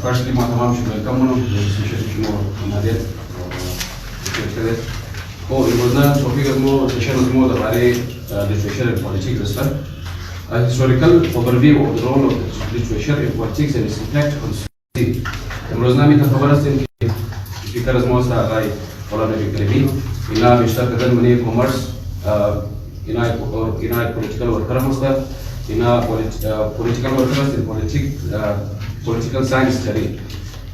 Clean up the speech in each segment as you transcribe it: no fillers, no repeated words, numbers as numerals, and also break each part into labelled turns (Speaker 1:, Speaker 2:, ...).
Speaker 1: firstly ما تمام شو welcome منهم شنو ناديت كده هو الموضوع توفيق اسمه سيشن اسمه ده عليه literature and politics استر a historical overview of the role of literature in politics and its impact on society. الموضوع نامي تخبر است إن speaker اسمه است راي فلان بيكلمي إنها بيشتغل كذا مني commerce إنها political worker مستر إنها political workers in political science study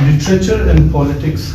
Speaker 2: literature and politics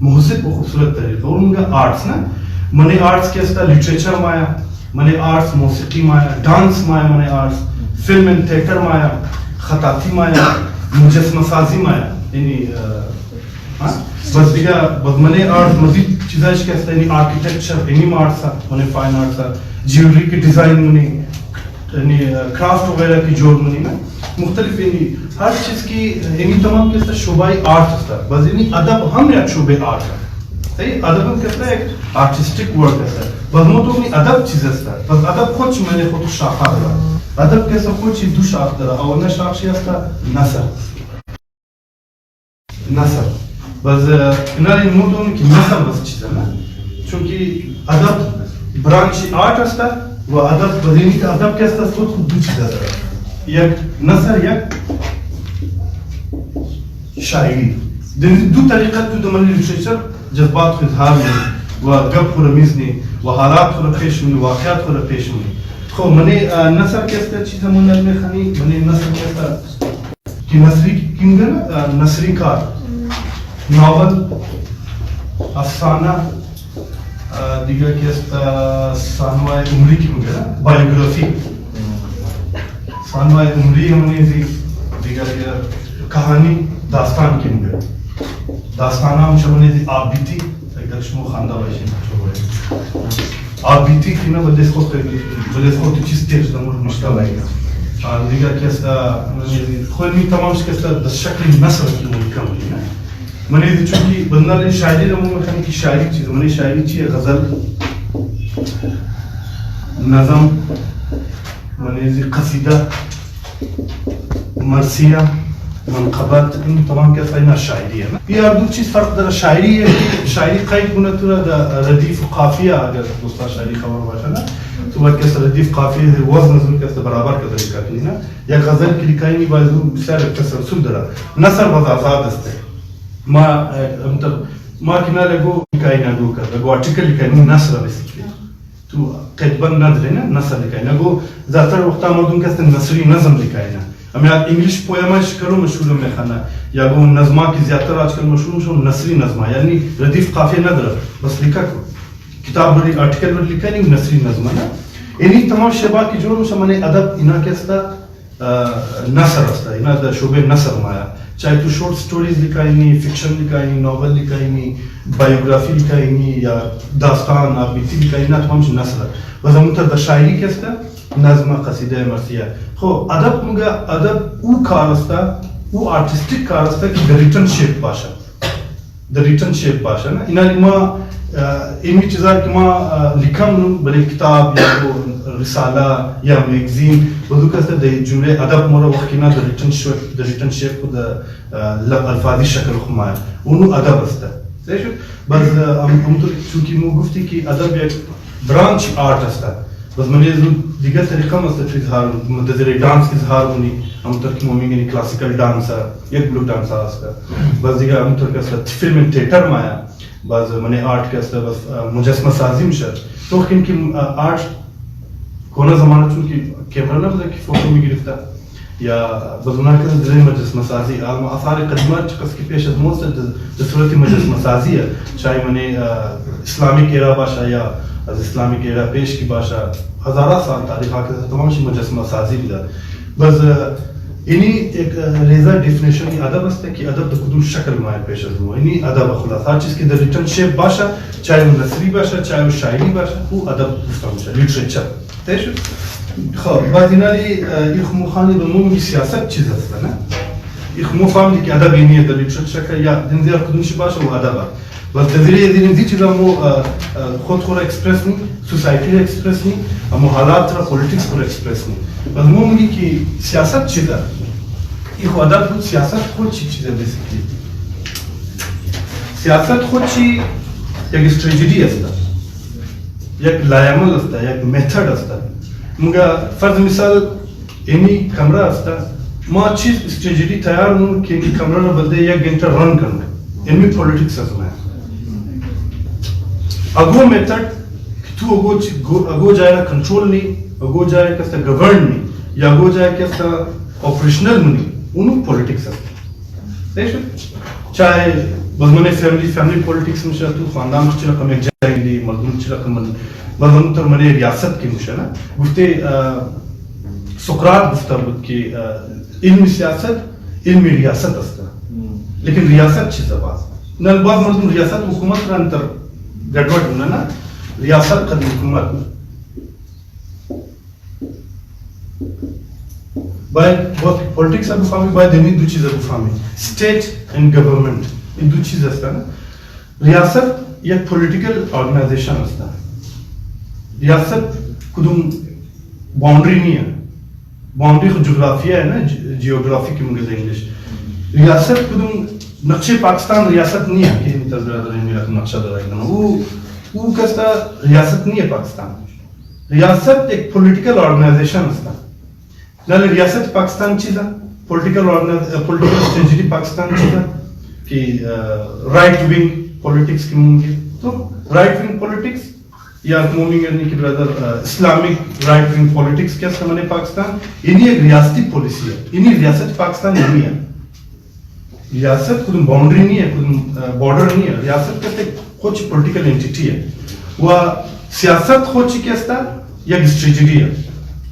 Speaker 2: محزب و خوبصورت طریقه اونگا آرتس نه منی آرتس که است لیتریچر مایا منی آرتس موسیقی مایا دانس مایا منی آرتس فیلم اینڈ تھیٹر مایا خطاطی مایا مجسمه سازی مایا یعنی بس دیگه بس منی آرتس مزید چیزایش که است یعنی آرکیٹیکچر اینیم آرتس منی فاین آرتس جیولری کی ڈیزائن منی یعنی کرافٹ وغیرہ کی جوڑ منی میں مختلف یعنی ہر چیز کی یعنی تمام کے ساتھ شعبۂ آرٹ ہوتا ہے بس یعنی ادب ہم ایک شعبۂ آرٹ ہے صحیح ادب ہم کہتا ہے ایک آرٹسٹک ورک ہے بس وہ تو ادب چیز ہے بس ادب خود میں نے خود شاخہ دارا ادب کے ساتھ خود چیز دو شاخ دارا اور نہ شاخ چیز ہے نثر بس انہاری موتوں کی نثر بس چیز ہے نا چونکہ ادب برانچ آرٹ ہے وہ ادب بدینی کا ادب کے ساتھ خود دو چیز ہے یک نثر یک شاعری دو طریقہ تو دمانی لٹریچر جذبات کو اظہار میں و گپ کو رمیزنی و حالات کو پیش میں واقعات کو پیش میں خو منی نثر کیسے چیز ہم نے خانی منی نثر کیسا کہ نثری کیم گنا نثری کار ناول افسانہ دیگر کیسا سانوائے عمری کیم گنا بایوگرافی سانوائے عمری ہمیں دیگر کہانی داستان کیم گنا داستانہ ہم شبنے دی آپ بیتی ایک درشمو خاندہ باشین آپ بیتی کی نا بلدیس کو تو چیز تیز دمور مشکل آئے گا دیگر کیسا خود میں تمام کیسا دس شکل نصر کی ملکہ ہوئی نا منی دی چونکہ بندہ لی شاعری رمو میں خانی کی شاعری چیز منی شاعری چیز غزل نظم منی دی قصیدہ مرثیہ منقبات این تمام کیسا اینا شاعری ہے یہ دو چیز فرق در شاعری ہے شاعری قید گنا تو ردیف و قافیہ اگر دوستا شاعری خبر باشا نا تو وہ کیسا ردیف قافیہ ہے وزن نظر کیسا برابر کا طریقہ کی نا یا غزل کی لکھائی نہیں بازو بسیار تسلسل درا نثر بز آزاد است ما کنا لگو لکھائی نہ گو کر لگو آرٹیکل لکھائی نہیں نثر بیسیکلی تو قید بند ندرے نا نثر لکھائی نا گو زیادتر وقتا مردم کیسا نثری نظم لکھائی نا ہمیں انگلش پویماش کرو مشہور میں خانا یا وہ نظمہ کی زیادتر آج کل مشہور شو نثری نظمہ یعنی ردیف قافیہ نہ درا بس لکھا کو کتاب بڑی آرٹیکل بڑی لکھا نہیں نثری نظمہ نا انہی تمام شعبہ کی جو روشہ منے ادب انہا کیستا نثر استا انہا دا شعبہ نثر مایا چاہے تو شورٹ سٹوریز لکھائی نہیں فکشن لکھائی نہیں نوول لکھائی نہیں بایوگرافی لکھائی نہیں یا داستان آبیتی لکھائی نہیں تمام سے نثر بس ہم تا شاعری کیستا نظمہ قصیدہ مرثیہ خو ادب مگا ادب او کار استا او آرٹسٹک کار استا کہ دا ریٹن شیپ باشا دا ریٹن شیپ باشا نا انہا ما ایمی چیزا کہ ما لکھم بلے کتاب یا رسالہ یا میگزین بدو کہتا دے جملے ادب مورا وقینا دا ریٹن شیپ کو دا الفاظی شکل خمایا انہو ادب استا بس ہم تو چونکہ مو گفتی کہ ادب ایک برانچ آرٹ استا بس منی دیگر طریقہ مستر اظہار منتظر ڈانس کی اظہار ہونی ہم ترکی مومنگ یعنی کلاسیکل ڈانس ہے یک بلوک ڈانس ہے بس دیگر ہم ترکی اصلا فلم اینڈ تھیٹر میں آیا بس منی آرٹ کے اصلا بس مجسمہ سازی مشر تو ان کی آرٹ کونا زمانہ چونکہ کیمرہ نہ بتا کہ فوٹو میں گرفتا یا بس انہا کہ دلیں مجسمہ سازی آثار قدیمات چکس کی پیش از موست صورت مجسمہ سازی ہے چاہے منی اسلامک ایرا باشا یا از اسلامک ایرا پیش کی باشا ہزارہ سال تاریخ آکے تمام شی مجسمہ سازی بھی دا بس اینی ایک ریزہ ڈیفنیشن ادب است کہ ادب دا کدوم شکل مائر پیش از مو اینی ادب خلاص ہر چیز کی در ریٹن شیپ باشا چاہے وہ نثری باشا چاہے وہ شاعری باشا وہ ادب گفتم شا لیٹریچر تیشو خب بعد اینالی ایخ مخانی بمومی سیاست چیز هستا نا ایخ مو فهمدی که ادب اینیه در لیٹریچر یا دنزیار کدومشی باشا و ادب بس دزیره دیدیم دی چیزا مو خود خود ایکسپریس نی سوسائٹی ایکسپریس نی مو حالات را پولیٹکس خود ایکسپریس نی بس مو میگی که سیاست چیزا ایخو ادب خود سیاست خود چی چیزا بیسیکلی سیاست خود چی یک استریجری استا یک لایعمل استا یک میتھڈ استا مگا فرض مثال اینی کمرہ استا ما چیز استریجری تیار ہوں کہ اینی کمرہ را بلدے یک گھنٹہ رن کرنا اینی پولیٹکس استا ہے اگو میتھڈ تو اگو جائے کنٹرول نہیں اگو جائے کستا گورن نہیں یا اگو جائے کستا آپریشنل نہیں انہوں پولیٹکس ہے چاہے بزمن فیملی پولیٹکس میں تو خاندان چلا کم ایک جائیں گی مردم چلا کم مردم تر مرے ریاست کی مشنا گفتے سقراط گفتہ بود کہ علم سیاست علم ریاست استا لیکن ریاست چیز باز نل بعض مردم ریاست حکومت را انتر گڑبڑ ہونا نا ریاست قد حکومت باید پولیٹکس اب فهمی باید این دو چیز اب فهمی اسٹیٹ اینڈ گورنمنٹ این دو چیز است ریاست یک پولیٹیکل آرگنائزیشن است ریاست کدوم باؤنڈری نہیں ہے باؤنڈری خود جغرافیہ ہے نا جیوگرافی کی منگل انگلش ریاست کدوم نقشے پاکستان ریاست نہیں ہے کہ میرا نقشہ درائی گا وہ کستا ریاست نہیں ہے پاکستان ریاست ایک پولیٹیکل آرگنائزیشن است نال ریاست پاکستان چیزا پولیٹیکل اسٹریٹجی پاکستان چیزا کہ رائٹ ونگ پولیٹکس کی ممکن تو رائٹ ونگ پولیٹکس یا مومنگ یعنی کہ برادر اسلامک رائٹ ونگ پولیٹکس کیا سمجھنے پاکستان یعنی ایک ریاستی پالیسی ہے یعنی ریاست پاکستان نہیں ہے ریاست کدوم باؤنڈری نہیں ہے کدوم بارڈر نہیں ہے ریاست کہتے کچھ پولیٹیکل انٹیٹی ہے وہ سیاست کچھ کیستا یا اسٹریٹجی ہے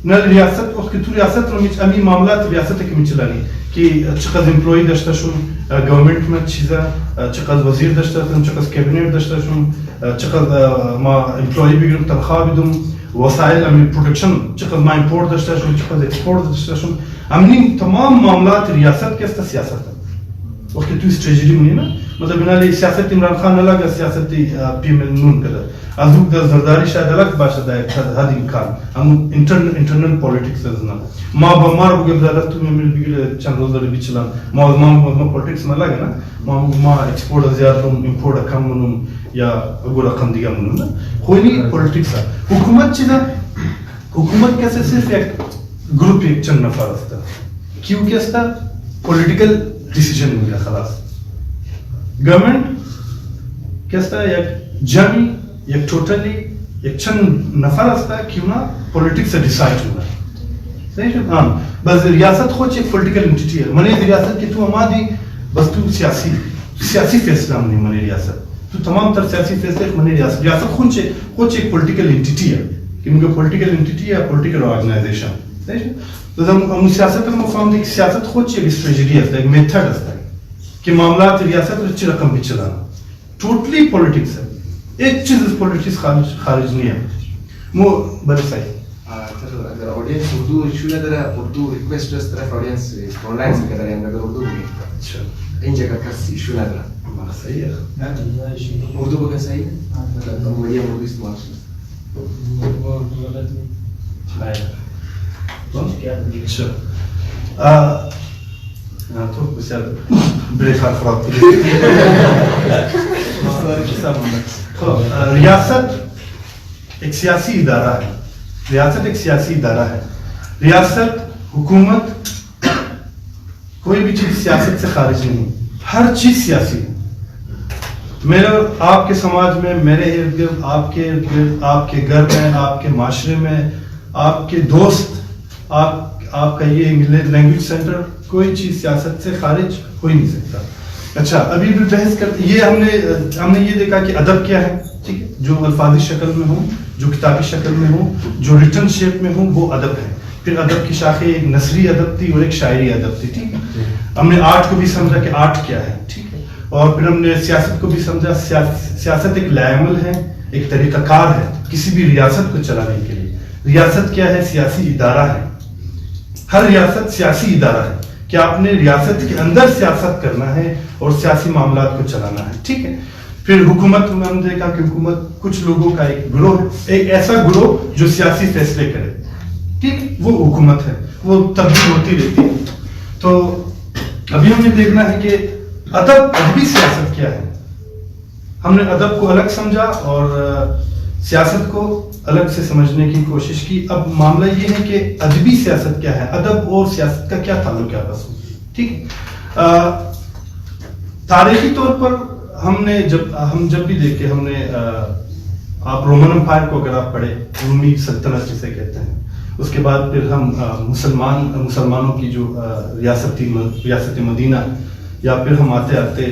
Speaker 2: نہ ریاست وقت تو ریاست رو امی معاملات ریاست کی میچلانی کہ چقدر امپلائی داشته شون گورنمنت میں چیزا چقدر وزیر داشته شون چقدر کابینت داشته شون چقدر ما امپلائی بگیرم تنخواه بدم وسایل امی پروڈکشن چقدر ما امپورت داشته شون چقدر ایکسپورت داشته شون امنی تمام معاملات ریاست کے است سیاست وقت تو استراتیجی منی نا مطلب بنالی سیاست عمران خان الگ سیاست پی ایم ایل نون کرد ازوک در زرداری شاید الگ باشد حد امکان هم انٹرنل پولیٹکس ازنا ما با مار بگم زیادت تو میمیل بگیل چند روز داری بیچلن ما پولیٹکس ما لگه نا ما ایکسپورت زیاد روم امپورت کم منم یا اگو رقم دیگه منم نا خوینی پولیٹکس ها حکومت چیزا حکومت کیسے صرف ایک گروپ ایک چند نفر استا کیوں کیستا پولیٹیکل ڈیسیجن ملیا خلاص گورنمنٹ کیستا ایک جمعی ایک ٹوٹلی ایک چند نفر استا کیوں نا پولیٹکس سے ڈیسائیڈ ہونا صحیح ہے ہاں بس ریاست خود ایک پولیٹیکل انٹیٹی ہے منی ریاست کی تو ہما دی بس تو سیاسی فیصلہ منی منی ریاست تو تمام تر سیاسی فیصلے منی ریاست خود ایک پولیٹیکل انٹیٹی ہے کیونکہ پولیٹیکل انٹیٹی ہے پولیٹیکل آرگنائزیشن صحیح ہے تو ہم سیاست میں مفہوم دی سیاست خود ایک اسٹریٹجی ہے ایک میتھڈ ہے کہ معاملات ریاست اچھی رقم بھی چلانا ٹوٹلی پولیٹکس ہے ایک چیز اس پولیٹکس خارج نہیں ہے وہ بڑے صحیح
Speaker 3: اگر آڈینس اردو ایشو ہے در اردو ریکویسٹ اس طرف آڈینس آن لائن سے کہہ رہے ہیں اگر اردو میں اچھا ان جگہ کا ایشو ہے در
Speaker 2: صحیح ہے
Speaker 3: اردو کو کیسا ہی مطلب میڈیم اردو استعمال
Speaker 2: تو بسیار بریک خراب ریاست ایک سیاسی ادارہ ہے ریاست ایک سیاسی ادارہ ہے ریاست حکومت کوئی بھی چیز سیاست سے خارج نہیں ہر چیز سیاسی ہے میرا آپ کے سماج میں میرے ارد گرد آپ کے ارد گرد آپ کے گھر میں آپ کے معاشرے میں آپ کے دوست آپ کا یہ لینگویج سینٹر کوئی چیز سیاست سے خارج ہو ہی نہیں سکتا اچھا ابھی بھی بحث کرتے یہ ہم نے یہ دیکھا کہ ادب کیا ہے ٹھیک ہے جو الفاظی شکل میں ہوں جو کتابی شکل میں ہوں جو ریٹن شیپ میں ہوں وہ ادب ہے پھر ادب کی شاخیں ایک نثری ادب تھی اور ایک شاعری ادب تھی ٹھیک ہے ہم نے آرٹ کو بھی سمجھا کہ آرٹ کیا ہے ٹھیک ہے اور پھر ہم نے سیاست کو بھی سمجھا سیاست ایک لائعمل ہے ایک طریقہ کار ہے کسی بھی ریاست کو چلانے کے لیے ریاست کیا ہے سیاسی ادارہ ہے ہر ریاست سیاسی ادارہ ہے کہ آپ نے ریاست کے اندر سیاست کرنا ہے اور سیاسی معاملات کو چلانا ہے ٹھیک ہے پھر حکومت میں ہم نے دیکھا کہ حکومت کچھ لوگوں کا ایک گروہ ہے ایک ایسا گروہ جو سیاسی فیصلے کرے ٹھیک وہ حکومت ہے وہ تبدیل ہوتی رہتی ہے تو ابھی ہمیں دیکھنا ہے کہ ادبی سیاست کیا ہے ہم نے ادب کو الگ سمجھا اور سیاست کو الگ سے سمجھنے کی کوشش کی اب معاملہ یہ ہے کہ ادبی سیاست کیا ہے ادب اور سیاست کا کیا تعلق ہے آپس میں ٹھیک ہے تاریخی طور پر ہم جب بھی دیکھے ہم نے آپ رومن امپائر کو اگر آپ پڑھے رومی سلطنت جسے کہتے ہیں اس کے بعد پھر ہم مسلمانوں کی جو ریاست مدینہ یا پھر ہم آتے آتے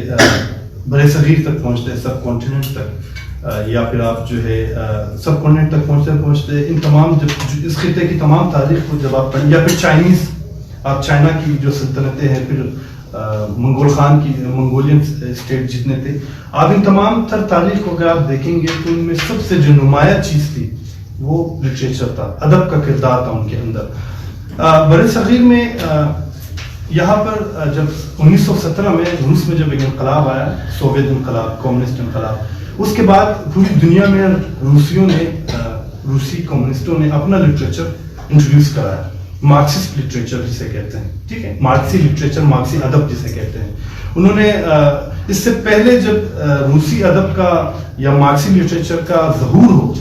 Speaker 2: برے صغیر تک پہنچتے ہیں, سب کانٹیننٹ تک, یا پھر آپ جو ہے سب کانٹیننٹ تک پہنچتے ان تمام اس خطے کی تمام تاریخ کو جب آپ پڑھیں, یا پھر چائنیز, آپ چائنا کی جو سلطنتیں ہیں, پھر منگول خان کی منگولین اسٹیٹ جتنے تھے, آپ ان تمام تر تاریخ کو اگر آپ دیکھیں گے تو ان میں سب سے جو نمایاں چیز تھی وہ لٹریچر تھا, ادب کا کردار تھا ان کے اندر. برے صغیر میں یہاں پر جب 1917 میں روس میں جب ایک انقلاب آیا, سوویت انقلاب, کمیونسٹ انقلاب, اس کے بعد پوری دنیا میں روسیوں نے, روسی کمیونسٹوں نے اپنا لٹریچر انٹروڈیوس کرایا, مارکسسٹ لٹریچر جسے کہتے ہیں, ٹھیک ہے, مارکسی لٹریچر, مارکسی ادب جسے کہتے ہیں. انہوں نے اس سے پہلے جب روسی ادب کا یا مارکسی لٹریچر کا ظہور ہو,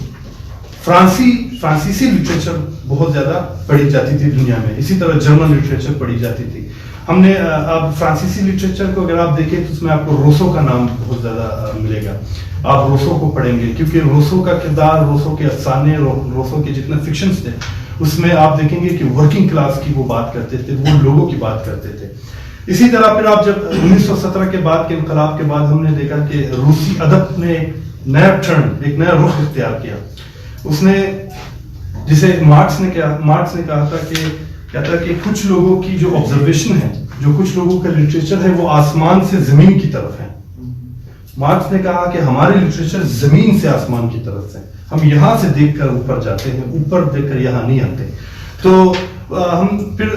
Speaker 2: فرانسیسی لٹریچر بہت زیادہ پڑھی جاتی تھی دنیا میں, اسی طرح جرمن لٹریچر پڑھی جاتی تھی. ہم نے اب فرانسیسی لٹریچر کو اگر آپ دیکھیں تو اس میں آپ کو روسو کا نام بہت زیادہ ملے گا, آپ روسو کو پڑھیں گے کیونکہ روسو کا کردار, روسو کے افسانے, روسو کے جتنے فکشنز تھے اس میں آپ دیکھیں گے کہ ورکنگ کلاس کی وہ بات کرتے تھے, وہ لوگوں کی بات کرتے تھے. اسی طرح پھر آپ جب 1917 کے بعد کے انقلاب کے بعد ہم نے دیکھا کہ روسی ادب نے ایک نیا ٹرن, ایک نیا رخ اختیار کیا. اس نے جسے مارکس نے کہا تھا کہ کچھ لوگوں کی جو آبزرویشن ہے, جو کچھ لوگوں کا لٹریچر ہے وہ آسمان سے زمین کی طرف ہے. مارکس نے کہا کہ ہمارے لٹریچر زمین سے آسمان کی طرف سے, ہم یہاں سے دیکھ کر اوپر جاتے ہیں, اوپر دیکھ کر یہاں نہیں آتے. تو ہم پھر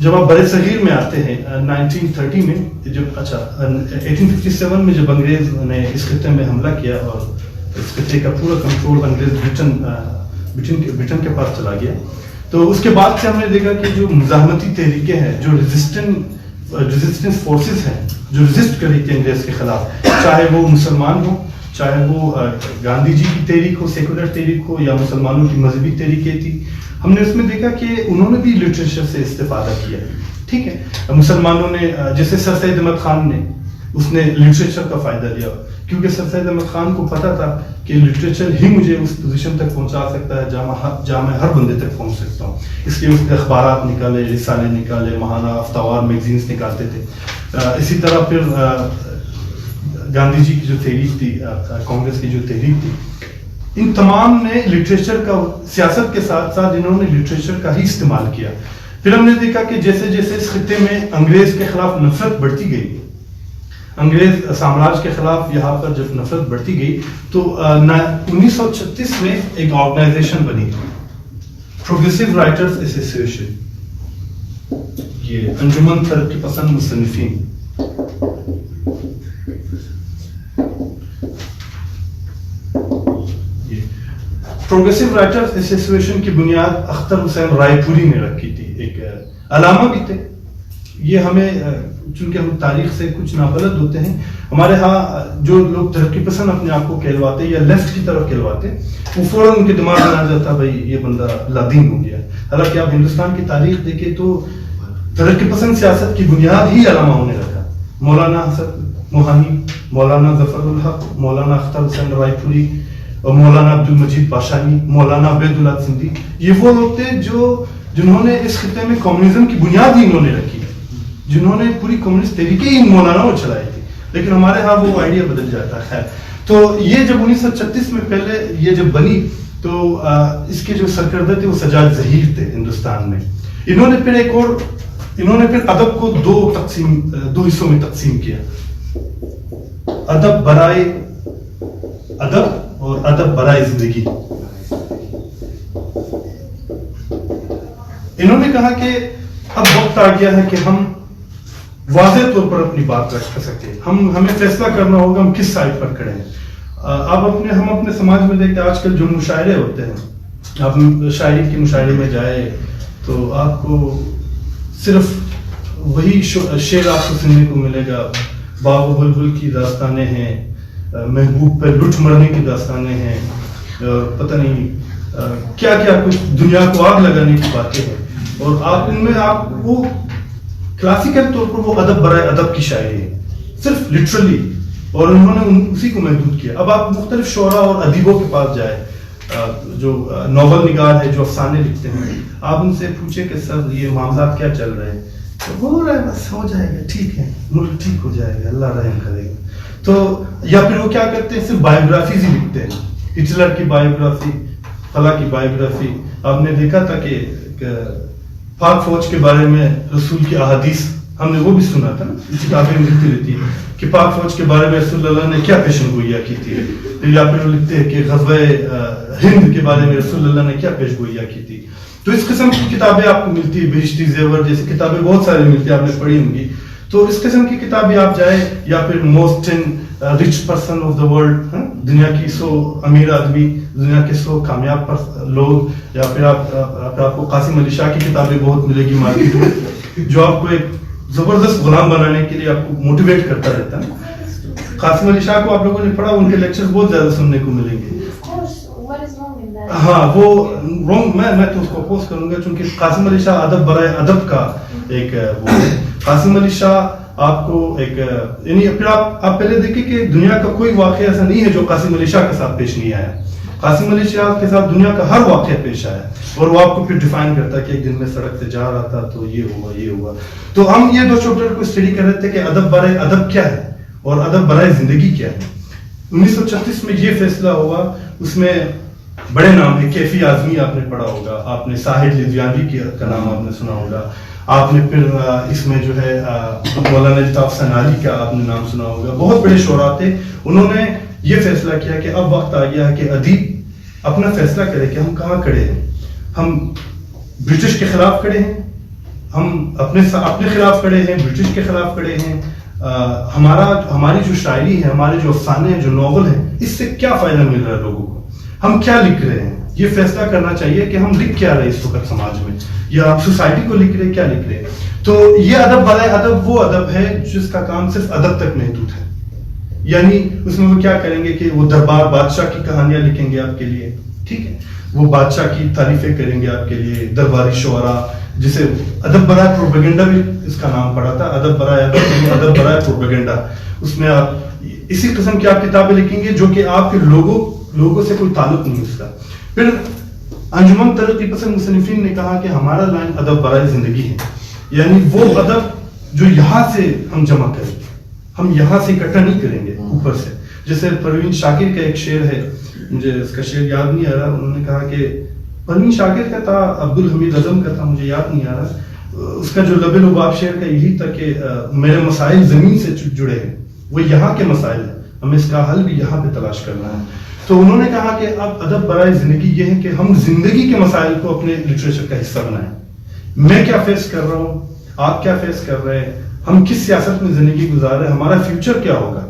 Speaker 2: جب آپ برے صغیر میں آتے ہیں 1930 میں, جب 1857 میں جب انگریز نے اس خطے میں حملہ کیا اور اس خطے کا پورا کنٹرول انگریز برٹن کے پاس چلا گیا, تو اس کے بعد سے ہم نے دیکھا کہ جو مزاحمتی تحریکیں ہیں, جو ریزسٹنس فورسز ہیں, جو ریزسٹ کری تھی انگریز کے خلاف, چاہے وہ مسلمان ہوں, چاہے وہ گاندھی جی کی تحریک ہو, سیکولر تحریک ہو, یا مسلمانوں کی مذہبی تحریکیں تھی, ہم نے اس میں دیکھا کہ انہوں نے بھی لٹریچر سے استفادہ کیا. ٹھیک ہے, مسلمانوں نے, جیسے سر سید احمد خان نے, اس نے لٹریچر کا فائدہ لیا, کیونکہ سر سید احمد خان کو پتا تھا کہ لٹریچر ہی مجھے اس پوزیشن تک پہنچا سکتا ہے جہاں میں ہر بندے تک پہنچ سکتا ہوں. اس لیے اس نے اخبارات نکالے, رسالے نکالے, ماہانہ ہفتہ میگزینس نکالتے تھے. اسی طرح پھر گاندھی جی کی جو تحریک تھی, کانگریس کی جو تحریک تھی, ان تمام نے لٹریچر کا, سیاست کے ساتھ ساتھ انہوں نے لٹریچر کا ہی استعمال کیا. پھر ہم نے دیکھا کہ جیسے جیسے اس خطے میں انگریز کے خلاف نفرت بڑھتی گئی, انگریز سامراج کے خلاف یہاں پر جب نفرت بڑھتی گئی, تو 1936 میں ایک آرگنائزیشن بنی, پروگریسو رائٹرز ایسوسیشن, یہ انجمن ترقی پسند مصنفین. پروگریسو رائٹرز ایسوسیشن کی بنیاد اختر حسین رائے پوری نے رکھی تھی, ایک علامہ بھی تھے. یہ ہمیں, چونکہ ہم تاریخ سے کچھ نابلد ہوتے ہیں, ہمارے ہاں جو لوگ ترقی پسند اپنے آپ کو کہلواتے یا لیفٹ کی طرف کہلواتے, وہ فوراً ان کے دماغ میں آ جاتا بھائی یہ بندہ لادین ہو گیا. حالانکہ آپ ہندوستان کی تاریخ دیکھیں تو ترقی پسند سیاست کی بنیاد ہی علامہ نے رکھا. مولانا حسن موہانی, مولانا ظفر الحق, مولانا اختر حسین رائے پوری, اور مولانا عبد المجید باشانی, مولانا عبید اللہ سندھی, یہ وہ لوگ تھے جنہوں نے اس خطے میں کمیونزم کی بنیاد ہی انہوں نے رکھی, جنہوں نے پوری کمیونسٹ تحریکیں ہی مولاناؤں چلائی تھی. لیکن ہمارے ہاں وہ آئیڈیا بدل جاتا ہے. تو یہ جب 1936 میں پہلے یہ جب بنی تو اس کے جو سرکردہ تھے وہ سجاد ظہیر تھے ہندوستان میں. انہوں نے پھر ادب کو دو حصوں میں تقسیم کیا, ادب برائے ادب اور ادب برائے زندگی. انہوں نے کہا کہ اب وقت آ گیا ہے کہ ہم واضح طور پر اپنی بات رکھ سکتے ہیں, ہمیں فیصلہ کرنا ہوگا ہم کس سائڈ پر کھڑے ہیں. ہم اپنے سماج میں دیکھتے ہیں آج کل جو مشاعرے ہوتے ہیں, آپ شاعری کے مشاعرے میں جائے تو آپ کو صرف وہی شعر آپ کو سننے کو ملے گا. باغ و بلبل کی داستانیں ہیں, محبوب پہ لٹ مرنے کی داستانیں ہیں, پتہ نہیں کیا کیا کچھ دنیا کو آگ لگانے کی باتیں ہیں. اور آپ ان میں آپ وہ کلاسیکل طور پر وہ ادب برائے ادب کی شاعری ہے صرف لٹرلی, اور انہوں نے اسی کو محدود کیا. اب آپ مختلف شعراء اور ادیبوں کے پاس جائے جو ناول نگار ہے, جو افسانے لکھتے ہیں, آپ ان سے پوچھیں کہ سر یہ معاملات کیا چل رہے ہیں, ہو رہا ہے بس ہو جائے گا, ٹھیک ہے, ملک ٹھیک ہو جائے گا, اللہ رحم کرے گا. تو یا پھر وہ کیا کرتے ہیں, صرف بایوگرافیز ہی لکھتے ہیں, ہٹلر کی بایوگرافی, فلاں کی بایوگرافی. آپ نے دیکھا تھا کہ پاک فوج کے بارے میں رسول کی احادیث ہم نے وہ بھی سنا تھا نا, کتابیں لکھتی رہتی ہے کہ پاک فوج کے بارے میں رسول اللہ نے کیا پیشن گوئیاں کی تھی. یا پھر وہ لکھتے ہیں کہ غزوہ ہند کے بارے میں رسول اللہ نے کیا پیش گوئیاں کی تھی. تو اس قسم کی کتابیں آپ کو ملتی ہے, بہشتی زیور جیسی کتابیں بہت ساری ملتی ہیں, آپ نے پڑھی ہوں گی. تو اس قسم کی کتابیں آپ جائیں, یا پھر most rich person of the world, دنیا کی 100 امیر آدمی, دنیا کے 100 کامیاب لوگ, یا پھر آپ کو قاسم علی شاہ کی کتابیں بہت ملے گی مارکیٹ میں, جو آپ کو ایک زبردست غلام بنانے کے لیے آپ کو موٹیویٹ کرتا رہتا ہے. قاسم علی شاہ کو آپ لوگوں نے پڑھا, ان کے لیکچر بہت زیادہ سننے کو ملیں گے. ہاں وہ رونگ, میں تو اس کو اپوز کروں گا, چونکہ قاسم علی شاہ ادب برائے ادب کا ایک وہ ہے. قاسم علی شاہ آپ کو ایک یعنی پھر آپ پہلے دیکھیں کہ دنیا کا کوئی واقعہ ایسا نہیں ہے جو قاسم علی شاہ کے ساتھ پیش نہیں آیا. قاسم علی شاہ کے ساتھ دنیا کا ہر واقعہ پیش آیا, اور وہ آپ کو پھر ڈیفائن کرتا ہے کہ ایک دن میں سڑک سے جا رہا تھا تو یہ ہوا. تو ہم یہ 2 چیپٹر کو اسٹڈی کر رہے تھے کہ ادب برائے ادب کیا ہے اور ادب برائے زندگی کیا ہے. 1936 میں یہ فیصلہ ہوا, اس میں بڑے نام ہیں, کیفی اعظمی آپ نے پڑھا ہوگا, آپ نے ساحل لدھیانوی کا نام آپ نے سنا ہوگا, آپ نے پھر اس میں جو ہے مولانا الطاف سنالی کا آپ نے نام سنا ہوگا. بہت بڑے شعراء تھے. انہوں نے یہ فیصلہ کیا کہ اب وقت آ گیا ہے کہ ادیب اپنا فیصلہ کرے کہ ہم کہاں کھڑے ہیں. ہم برٹش کے خلاف کھڑے ہیں, ہم اپنے خلاف کھڑے ہیں, برٹش کے خلاف کھڑے ہیں, ہماری جو شاعری ہے, ہمارے جو افسانے ہیں, جو ناول ہیں, اس سے کیا فائدہ مل رہا ہے لوگوں کو, ہم کیا لکھ رہے ہیں. یہ فیصلہ کرنا چاہیے کہ ہم لکھ کیا رہے اس وقت سماج میں, یا سوسائٹی کو لکھ رہے, کیا لکھ رہے. تو یہ ادب برائے ادب وہ ادب ہے جس کا کام صرف ادب تک محدود ہے. یعنی اس میں وہ کیا کریں گے کہ وہ دربار بادشاہ کی کہانیاں لکھیں گے آپ کے لیے, ٹھیک ہے, وہ بادشاہ کی تعریفیں کریں گے آپ کے لیے, درباری شعراء, جسے ادب برائے پروپیگنڈا بھی اس کا نام پڑا تھا, ادب برائے ادب, ادب برائے پروپیگنڈا. اس میں آپ اسی قسم کی آپ کتابیں لکھیں گے جو کہ آپ کے لوگوں سے کوئی تعلق نہیں اس کا. پھر انجمن ترقی پسند مصنفین نے کہا کہ ہمارا لائن ادب برائے زندگی ہے, یعنی وہ ادب جو یہاں سے ہم جمع کریں, ہم یہاں سے اکٹھا نہیں کریں گے اوپر سے. جیسے پروین شاکر کا ایک شعر ہے, مجھے اس کا شعر یاد نہیں آ رہا, انہوں نے کہا کہ پروین شاکر کا تھا, عبدالحمید اعظم کا تھا, مجھے یاد نہیں آ رہا. اس کا جو لب لباب شعر کا یہی تھا کہ میرے مسائل زمین سے جڑے ہیں, وہ یہاں کے مسائل ہیں, ہمیں اس کا حل بھی یہاں پہ تلاش کرنا ہے. تو انہوں نے کہا کہ اب ادب برائے زندگی یہ ہے کہ ہم زندگی کے مسائل کو اپنے لٹریچر کا حصہ بنائیں. میں کیا فیس کر رہا ہوں, آپ کیا فیس کر رہے ہیں, ہم کس سیاست میں زندگی گزار رہے ہیں, ہمارا فیوچر کیا ہوگا.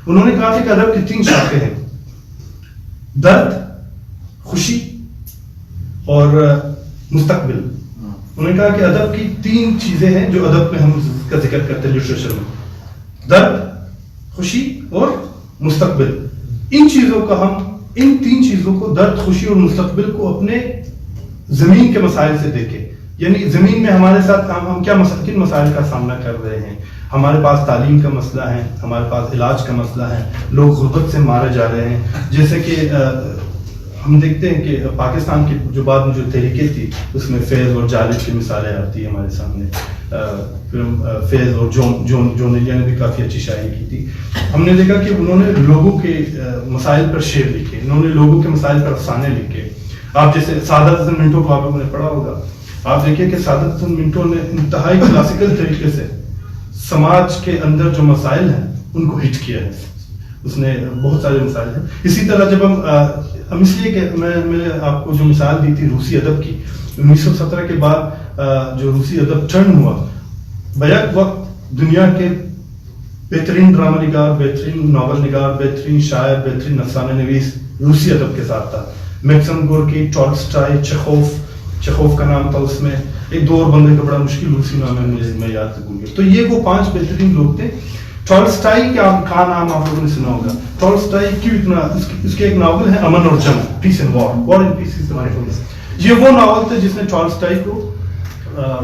Speaker 2: انہوں نے کہا تھا کہ ادب کی 3 شاخیں ہیں, درد, خوشی اور مستقبل. انہوں نے کہا کہ ادب کی 3 چیزیں ہیں جو ادب میں ہم کا ذکر کرتے ہیں لٹریچر میں, درد, خوشی اور مستقبل. ان چیزوں کا ان 3 چیزوں کو, درد, خوشی اور مستقبل کو اپنے زمین کے مسائل سے دیکھیں. یعنی زمین میں ہمارے ساتھ ہم کن مسائل کا سامنا کر رہے ہیں. ہمارے پاس تعلیم کا مسئلہ ہے, ہمارے پاس علاج کا مسئلہ ہے, لوگ غربت سے مارے جا رہے ہیں. جیسے کہ ہم دیکھتے ہیں کہ پاکستان کی جو بعد میں جو تحریکیں تھی اس میں فیض اور جالب کی مثالیں آتی ہیں ہمارے سامنے. فیض اور جون ایلیا نے بھی کافی اچھی شاعری کی تھی. ہم نے دیکھا کہ انہوں نے لوگوں کے مسائل پر شعر لکھے, انہوں نے لوگوں کے مسائل پر افسانے لکھے. آپ جیسے سعادت حسن منٹو کو آپ لوگوں نے پڑھا ہوگا, آپ دیکھیں کہ سعادت حسن منٹو نے انتہائی کلاسیکل طریقے سے سماج کے اندر جو مسائل ہیں ان کو ہٹ کیا ہے. اس نے بہت سارے مسائل ہیں. اسی طرح جب ہم اس لیے کہ میں نے آپ کو جو مثال دی تھی روسی ادب کی, 1917 کے بعد جو روسی ادب ٹرن ہوا, بیک وقت دنیا کے بہترین ڈرامہ نگار, بہترین ناول نگار, بہترین شاعر, بہترین افسانہ نویس روسی ادب کے ساتھ تھا. میکسم گورکی, ٹالسٹائی, چیخوف کا نام تھا اس میں. ایک 2 اور بندے کا بڑا مشکل روسی نام ہے, میں یاد بھول گیا. تو یہ وہ 5 بہترین لوگ تھے. ٹالسٹائی کا نام آپ لوگوں نے سنا ہوگا. ٹالسٹائی کیوں اتنا, اس کے ایک ناول ہے امن اور جنگ, پیس اینڈ وار اینڈ پیس. یہ وہ ناول تھے جس نے ٹالسٹائی کو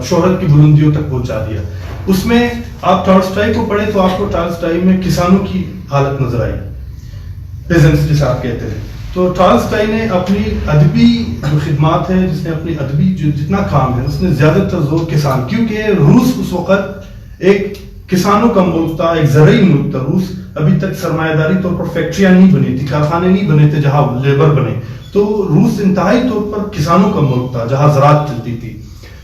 Speaker 2: شہرت کی بلندیوں تک پہنچا دیا. اس میں آپ ٹالسٹائی کو پڑھیں تو آپ کو ٹالسٹائی میں کسانوں کی حالت نظر آئی, پیزنٹس جسے آپ کہتے ہیں. تو ٹالسٹائی نے اپنی ادبی جو خدمات ہیں، جس نے اپنی ادبی جو جتنا کام ہے اس نے زیادہ تر زور کسان، کیونکہ روس اس وقت ایک کسانوں کا ملک تھا، ایک زرعی ملک تھا. روس ابھی تک سرمایہ داری طور پر فیکٹریاں نہیں بنی تھی، کارخانے نہیں بنے تھے جہاں لیبر بنے. تو روس انتہائی طور پر کسانوں کا ملک تھا جہاں زراعت چلتی تھی،